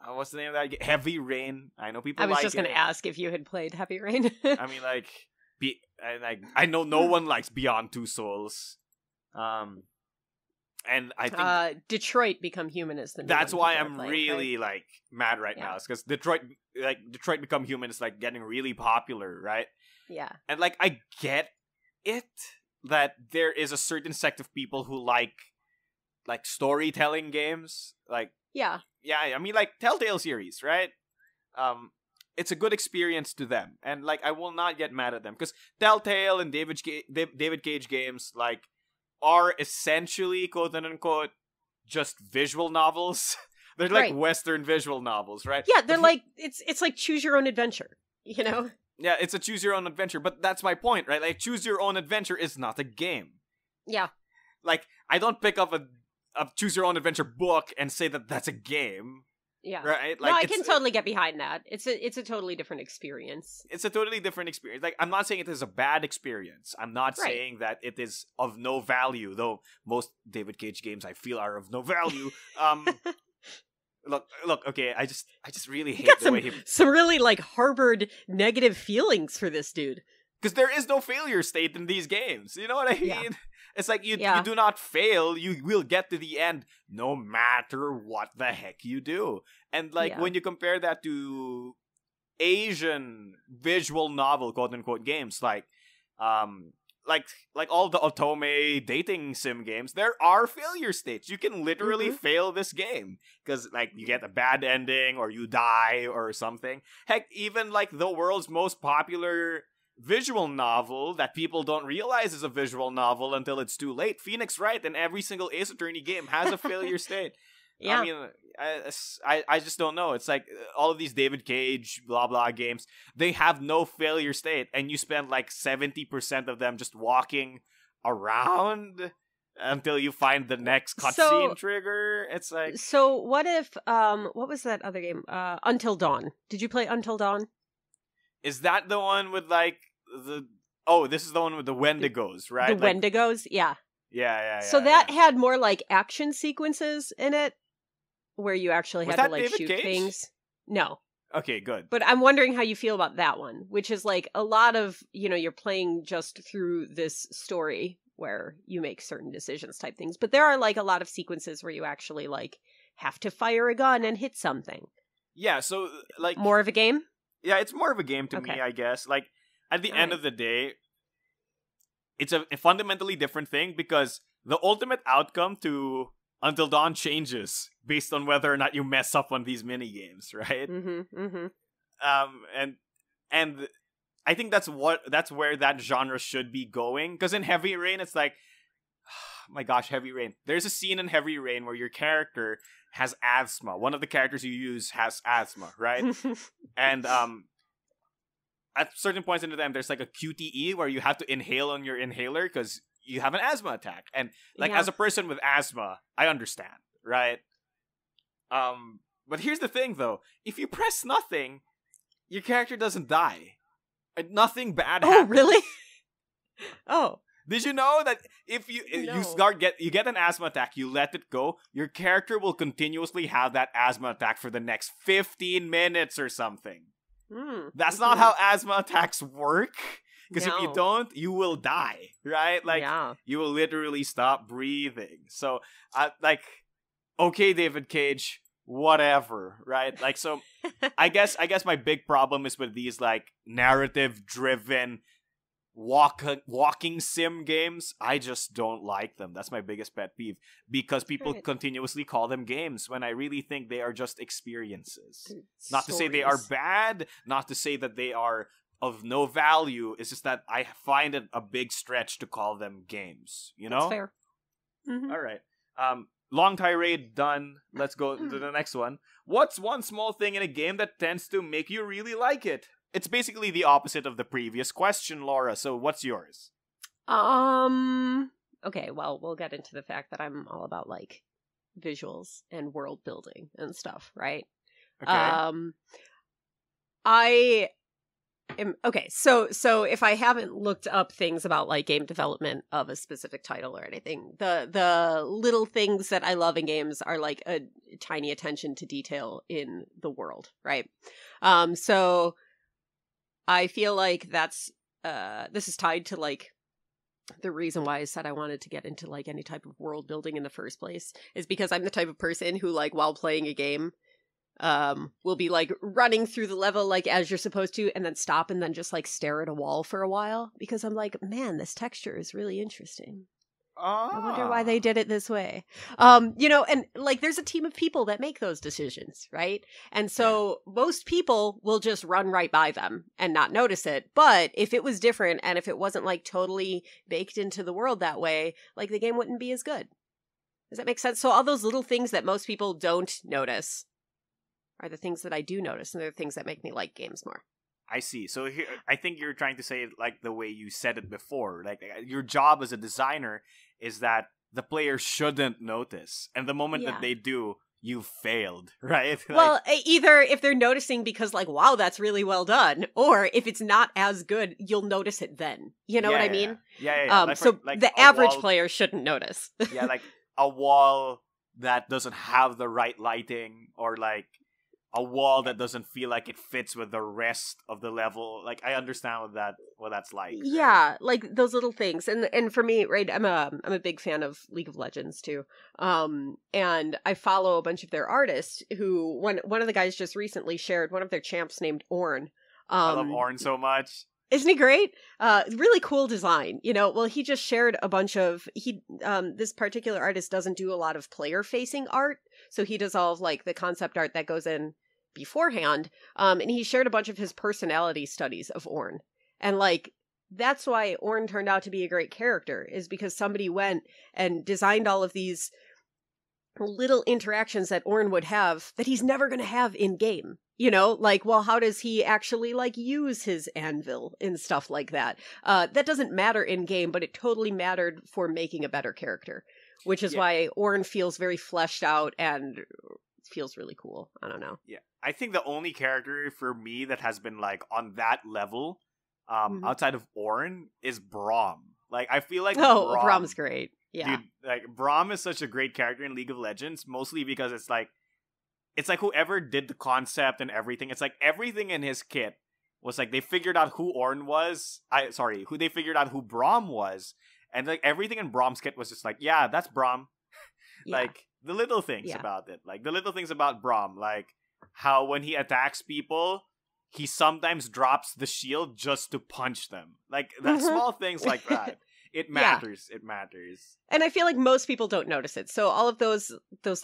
what's the name of that game? Heavy Rain. I know people like it. I was just going to ask if you had played Heavy Rain. I mean, like, I know no one likes Beyond Two Souls. And I think Detroit Become Human is the new that's one why people I'm are playing, really right? like mad right now. It's because Detroit Become Human is like getting really popular, right? Yeah. And like I get it that there is a certain sect of people who like storytelling games, like Yeah. I mean like Telltale series, right? It's a good experience to them, and like I will not get mad at them because Telltale and David Cage games like are essentially quote unquote just visual novels. They're like Western visual novels, right? Yeah, they're like it's like choose your own adventure, you know? Yeah, it's a choose your own adventure, but that's my point, right? Like choose your own adventure is not a game. Yeah. Like I don't pick up a choose your own adventure book and say that that's a game. Yeah. Right? Like, no, I can totally get behind that. It's a totally different experience. It's a totally different experience. Like, I'm not saying it is a bad experience. I'm not saying that it is of no value, though most David Cage games I feel are of no value. Look, okay, I just really hate the way he... some really, like, harbored negative feelings for this dude. Because there is no failure state in these games. You know what I mean? Yeah. It's like you do not fail. You will get to the end no matter what the heck you do. And like when you compare that to Asian visual novel quote unquote games like all the otome dating sim games, there are failure states. You can literally fail this game because like you get a bad ending or you die or something. Heck, even like the world's most popular visual novel that people don't realize is a visual novel until it's too late, Phoenix Wright, in every single Ace Attorney game has a failure state. Yeah. I mean, I just don't know. It's like all of these David Cage blah blah games, they have no failure state, and you spend like 70% of them just walking around until you find the next cutscene trigger. It's like, so what if what was that other game? Until Dawn. Did you play Until Dawn? Is that the one with like this is the one with the Wendigos, right? The Wendigos, yeah. Yeah. So that had more like action sequences in it, where you actually had to like David shoot Cage? things. No. Okay, good. But I'm wondering how you feel about that one, which is like a lot of, you're playing just through this story where you make certain decisions type things. But there are like a lot of sequences where you actually like have to fire a gun and hit something. Yeah, so like more of a game? Yeah, it's more of a game to me, I guess. Like, at the end of the day, it's a fundamentally different thing because the ultimate outcome to Until Dawn changes based on whether or not you mess up on these mini games, right? And I think that's where that genre should be going. Because in Heavy Rain, it's like, oh my gosh, Heavy Rain. There's a scene in Heavy Rain where your character has asthma. One of the characters you use has asthma, right? And at certain points in the time, there's like a QTE where you have to inhale on your inhaler because you have an asthma attack. And like as a person with asthma, I understand, right? But here's the thing though. If you press nothing, your character doesn't die. Nothing bad happens. Oh, really? Oh. Did you know that if you get an asthma attack, you let it go, your character will continuously have that asthma attack for the next 15 minutes or something. That's not how asthma attacks work. Because if you don't, you will die, right? Like, you will literally stop breathing. So, okay, David Cage, whatever, right? Like, so, I guess my big problem is with these, like, narrative-driven walking sim games. I just don't like them. That's my biggest pet peeve. Because people continuously call them games when I really think they are just experiences. Not to say they are bad, not to say that they are of no value. It's just that I find it a big stretch to call them games, you know? That's fair. All right. long tirade done. Let's go to the next one. What's one small thing in a game that tends to make you really like it? It's basically the opposite of the previous question, Laura. So what's yours? Okay, well, we'll get into the fact that I'm all about, like, visuals and world building and stuff, right? Okay. I am okay. So if I haven't looked up things about like game development of a specific title or anything, the little things that I love in games are like a tiny attention to detail in the world, right? So I feel like that's this is tied to like the reason why I said I wanted to get into like any type of world building in the first place is because I'm the type of person who like while playing a game will be like running through the level like as you're supposed to and then stop and then just like stare at a wall for a while because I'm like, man, this texture is really interesting. I wonder why they did it this way. You know, and like there's a team of people that make those decisions, right? And so most people will just run right by them and not notice it. But if it was different and if it wasn't like totally baked into the world that way, like the game wouldn't be as good. Does that make sense? So all those little things that most people don't notice are the things that I do notice, and they're the things that make me like games more. I see. So here, I think you're trying to say it like the way you said it before. Like your job as a designer is that the player shouldn't notice, and the moment that they do, you failed, right? Well, either if they're noticing because like, wow, that's really well done, or if it's not as good, you'll notice it then. You know what I mean? Yeah. Like so like the average player shouldn't notice. Yeah, like a wall that doesn't have the right lighting, or like a wall that doesn't feel like it fits with the rest of the level. Like I understand what that's like. Yeah, right? Like those little things. And for me, right, I'm a big fan of League of Legends too. And I follow a bunch of their artists who one of the guys just recently shared one of their champs named Ornn. I love Ornn so much. Isn't he great? Really cool design. You know, well, he just shared a bunch of this particular artist doesn't do a lot of player facing art. So he does all of like the concept art that goes in beforehand. And he shared a bunch of his personality studies of Ornn. And like, that's why Ornn turned out to be a great character, is because somebody went and designed all of these little interactions that Ornn would have that he's never going to have in game. You know, like, well, how does he actually like use his anvil and stuff like that? That doesn't matter in game, but it totally mattered for making a better character. Which is why Ornn feels very fleshed out and feels really cool. I don't know. Yeah. I think the only character for me that has been like on that level outside of Ornn is Braum. Like I feel like Braum's great. Yeah. Dude, like Braum is such a great character in League of Legends, mostly because it's like whoever did the concept and everything, it's like everything in his kit was like they figured out who Ornn was. They figured out who Braum was. And like everything in Braum's kit was just like, yeah, that's Braum. Like the little things about it. Like the little things about Braum. Like how when he attacks people, he sometimes drops the shield just to punch them. Like that small things like that. It matters. It matters. And I feel like most people don't notice it. So all of those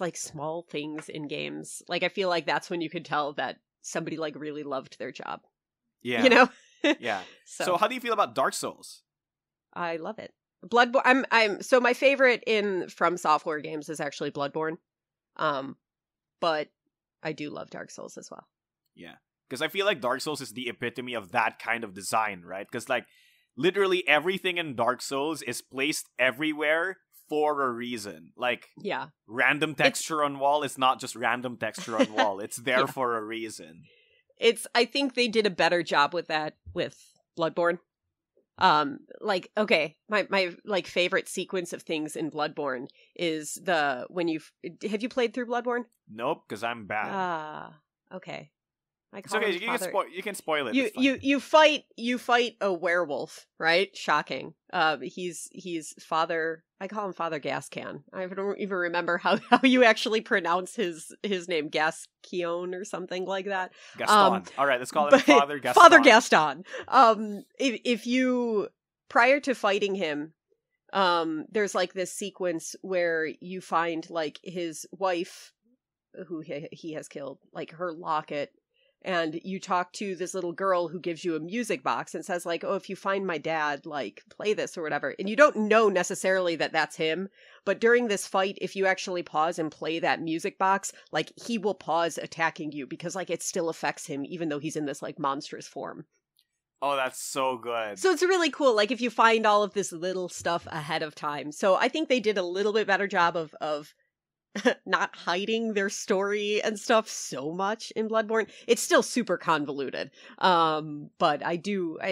like small things in games, like I feel like that's when you could tell that somebody like really loved their job. Yeah. You know? Yeah. So how do you feel about Dark Souls? I love it. Bloodborne. I'm so my favorite in From Software games is actually Bloodborne, but I do love Dark Souls as well. Yeah, because I feel like Dark Souls is the epitome of that kind of design, right? Because like literally everything in Dark Souls is placed everywhere for a reason. Like random texture on wall is not just random texture on wall; it's there for a reason. I think they did a better job with that with Bloodborne. Like, okay, my like favorite sequence of things in Bloodborne is have you played through Bloodborne? Nope, because I'm bad. Okay. It's okay, you can spoil it. You fight a werewolf, right? Shocking. He's Father, I call him Father Gascan. I don't even remember how you actually pronounce his name, Gascion or something like that. Gaston. All right, let's call him Father Gaston. Father Gaston. If you, prior to fighting him, there's like this sequence where you find like his wife, who he has killed, like her locket. and you talk to this little girl who gives you a music box and says like, oh, if you find my dad, like, play this or whatever. And you don't know necessarily that that's him, but during this fight, if you actually pause and play that music box, like, he will pause attacking you because, like, it still affects him even though he's in this, like, monstrous form. Oh, that's so good. So it's really cool, like, if you find all of this little stuff ahead of time. So I think they did a little bit better job of not hiding their story and stuff so much in Bloodborne. It's still super convoluted. But I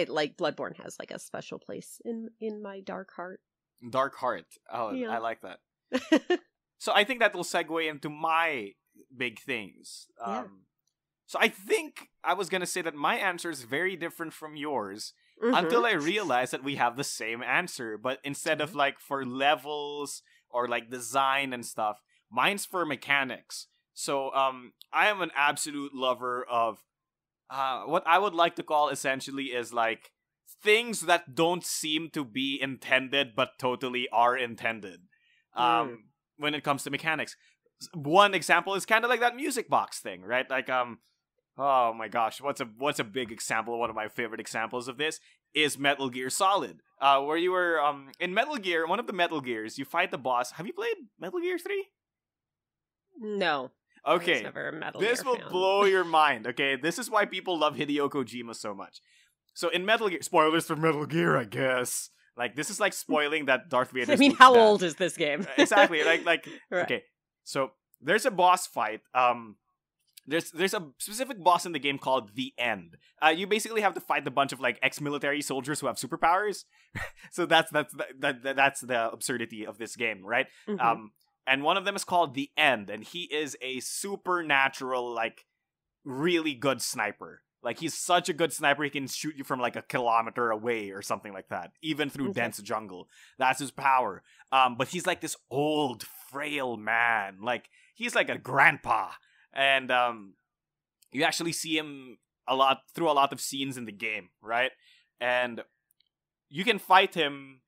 like Bloodborne has like a special place in my dark heart. Dark heart. Oh, Yeah. I like that. So I think that will segue into my big things. Yeah. So I think I was going to say that my answer is very different from yours Mhm. until I realized that we have the same answer. But instead of like for levels or like design and stuff, mine's for mechanics. So I am an absolute lover of what I would like to call essentially is like things that don't seem to be intended but totally are intended when it comes to mechanics. One example is kind of like that music box thing, right? Like oh my gosh, what's a big example? One of my favorite examples of this is Metal Gear Solid, where you were in Metal Gear, one of the Metal Gears, you fight the boss. Have you played Metal Gear 3? No. Okay, I was never a Metal this Gear will fan. blow your mind. Okay, this is why people love Hideo Kojima so much. So in Metal Gear, spoilers for Metal Gear, I guess. Like this is like spoiling that Darth Vader. I mean, how old is this game? Exactly. Like Right. okay. So there's a boss fight. There's a specific boss in the game called the End. You basically have to fight a bunch of like ex-military soldiers who have superpowers. So that's the absurdity of this game, right? Mhm. And one of them is called the End, and he is a supernatural, like, really good sniper. Like, he's such a good sniper, he can shoot you from, like, a kilometer away or something like that, even through Okay. dense jungle. That's his power. But he's, like, this old, frail man. Like, he's like a grandpa. And you actually see him through a lot of scenes in the game, right? And you can fight him.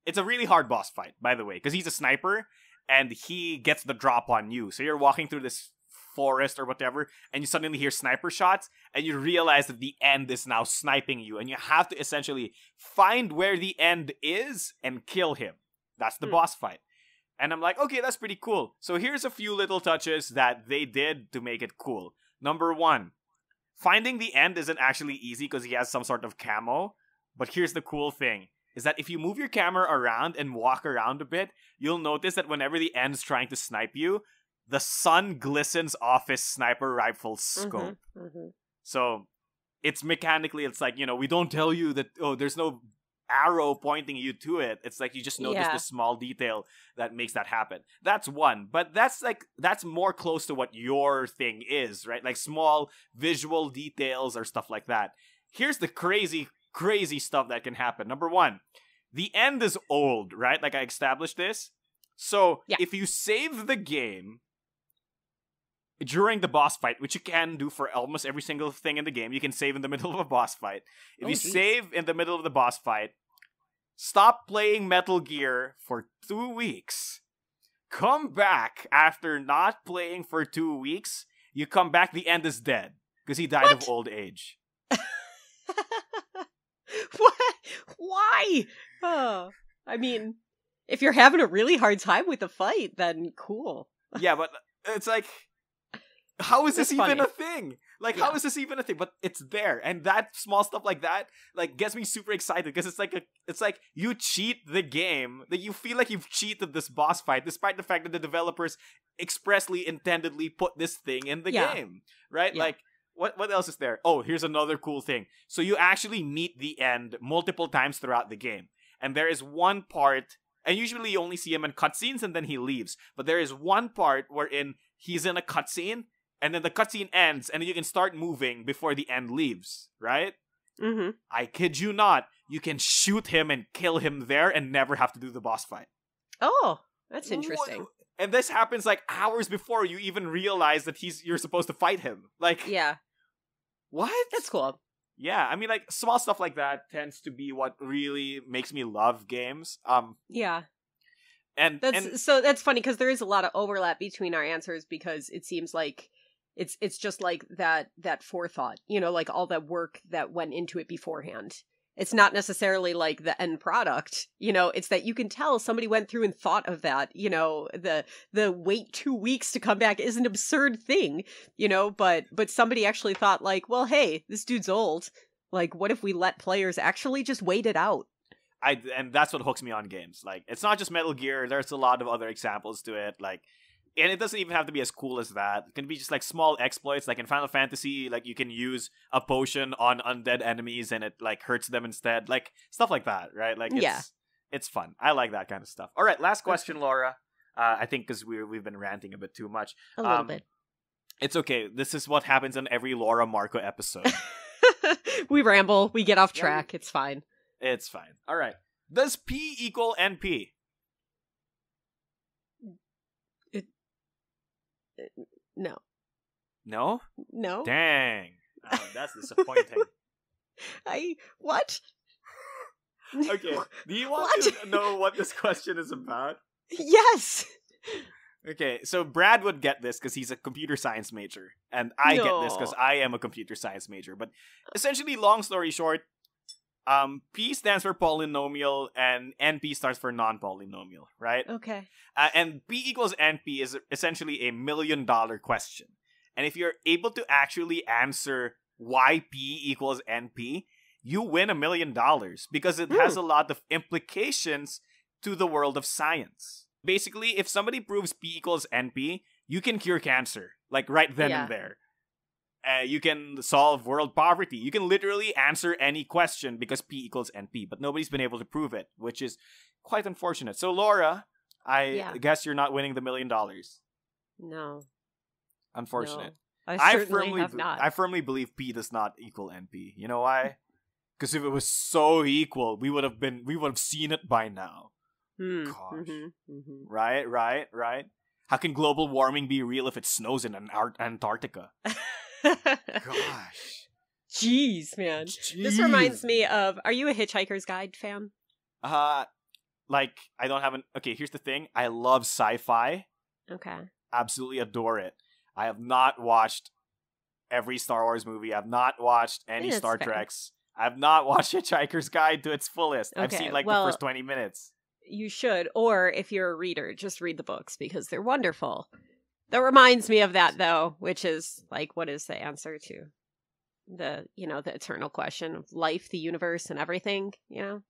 It's a really hard boss fight, by the way, because he's a sniper. And he gets the drop on you. So you're walking through this forest or whatever, and you suddenly hear sniper shots, and you realize that the End is now sniping you, and you have to essentially find where the End is and kill him. That's the boss fight. And I'm like, okay, that's pretty cool. So here's a few little touches that they did to make it cool. Number one, finding the End isn't actually easy because he has some sort of camo, but here's the cool thing. Is that if you move your camera around and walk around a bit, you'll notice that whenever the End's trying to snipe you, the sun glistens off his sniper rifle scope. Mm-hmm. So it's mechanically, it's like, we don't tell you that, there's no arrow pointing you to it. It's like you just notice the small detail that makes that happen. That's one. But that's more close to what your thing is, right? Like small visual details or stuff like that. Here's the crazy stuff that can happen. Number one, the End is old, right? Like I established this. So if you save the game during the boss fight, which you can do for almost every single thing in the game, you can save in the middle of a boss fight. If you save in the middle of the boss fight, stop playing Metal Gear for 2 weeks. Come back after not playing for 2 weeks. You come back, the End is dead because he died of old age. What? Why? Oh, I mean, if you're having a really hard time with the fight, then cool. Yeah, but it's like, how is this even funny. a thing? Like, how is this even a thing? But it's there, and that small stuff like that, like, gets me super excited because it's like you cheat the game. That you feel like you've cheated this boss fight, despite the fact that the developers expressly, intendedly put this thing in the game, right? Yeah. Like. What else is there? Oh, here's another cool thing. So you actually meet the End multiple times throughout the game. And there is one part, and usually you only see him in cutscenes and then he leaves. But there is one part wherein he's in a cutscene, and then the cutscene ends, and then you can start moving before the End leaves, right? Mm-hmm. I kid you not. You can shoot him and kill him there and never have to do the boss fight. Oh, that's interesting. What? And this happens like hours before you even realize that you're supposed to fight him. Like, yeah. What? That's cool. Yeah, I mean, like, small stuff like that tends to be what really makes me love games. Yeah. And that's funny because there is a lot of overlap between our answers because it seems like It's just like that forethought, you know, like all that work that went into it beforehand. It's not necessarily like the end product, you know, it's that you can tell somebody went through and thought of that, you know, the wait 2 weeks to come back is an absurd thing, you know, but somebody actually thought like, well, hey, this dude's old. Like, what if we let players actually just wait it out? And that's what hooks me on games. Like, it's not just Metal Gear. There's a lot of other examples to it. Like, and it doesn't even have to be as cool as that. It can be just like small exploits. Like in Final Fantasy, like you can use a potion on undead enemies and it like hurts them instead. Like stuff like that, right? Like it's fun. I like that kind of stuff. All right, last question, Laura. I think because we've been ranting a bit too much. A little bit. It's okay. This is what happens in every Laura Marco episode. We ramble. We get off track. It's fine. It's fine. All right. Does P equal NP? No. No? No. Dang. Oh, that's disappointing. What? Okay. Do you want to know what this question is about? Yes. Okay, so Brad would get this because he's a computer science major. And I get this because I am a computer science major. But essentially, long story short, P stands for polynomial and NP stands for non-polynomial, right? Okay. And P equals NP is essentially $1 million question. And if you're able to actually answer why P equals NP, you win $1 million because it has a lot of implications to the world of science. Basically, if somebody proves P equals NP, you can cure cancer, like right then and there. You can solve world poverty. You can literally answer any question because P equals NP, but nobody's been able to prove it, which is quite unfortunate. So, Laura, I guess you're not winning the $1 million. No. Unfortunate. No, I certainly have not. I firmly believe P does not equal NP. You know why? Because if it was so equal, we would have seen it by now. Gosh. Right. How can global warming be real if it snows in Antarctica? Gosh. Jeez, man. This reminds me of, are you a Hitchhiker's Guide fan? Like, I don't have okay, here's the thing. I love sci-fi. Okay. Absolutely adore it. I have not watched every Star Wars movie. I've not watched any Star Treks. I have not watched Hitchhiker's Guide to its fullest. Okay, I've seen the first 20 minutes. You should, or if you're a reader, just read the books because they're wonderful. That reminds me of that, though, which is like, what is the answer to the eternal question of life, the universe, and everything? 42.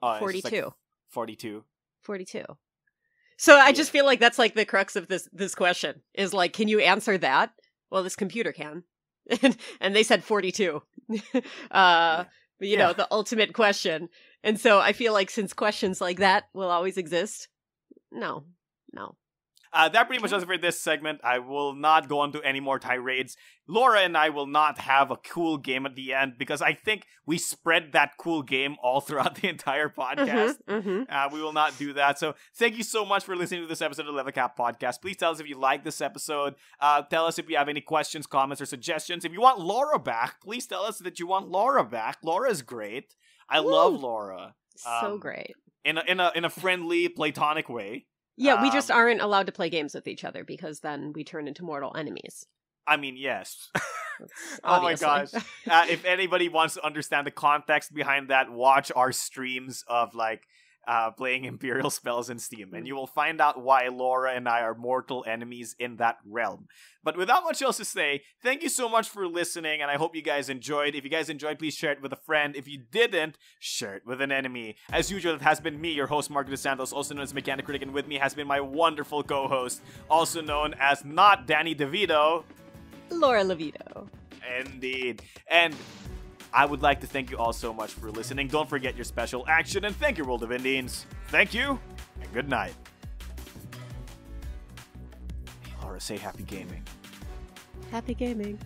Like 42. 42. So I just feel like that's like the crux of this question is like, can you answer that? Well, this computer can, and they said 42. The ultimate question. And so I feel like since questions like that will always exist, no. That pretty much does it for this segment. I will not go on to any more tirades. Laura and I will not have a cool game at the end because I think we spread that cool game all throughout the entire podcast. We will not do that. So thank you so much for listening to this episode of the Level Cap Podcast. Please tell us if you like this episode. Tell us if you have any questions, comments, or suggestions. If you want Laura back, please tell us that you want Laura back. Laura is great. I love Laura. So great. In a friendly, platonic way. Yeah, we just aren't allowed to play games with each other because then we turn into mortal enemies. I mean, yes. Oh my gosh. If anybody wants to understand the context behind that, watch our streams of playing Imperial spells in Steam, and you will find out why Laura and I are mortal enemies in that realm. But without much else to say, thank you so much for listening, and I hope you guys enjoyed. If you guys enjoyed, please share it with a friend. If you didn't, share it with an enemy. As usual, it has been me, your host, Mark Dos Santos, also known as Mechanic Critic, and with me has been my wonderful co-host, also known as not Danny DeVito, Laura Levito. Indeed. And I would like to thank you all so much for listening. Don't forget your special action, and thank you, World of Indians. Thank you, and good night. Hey, Laura, say happy gaming. Happy gaming.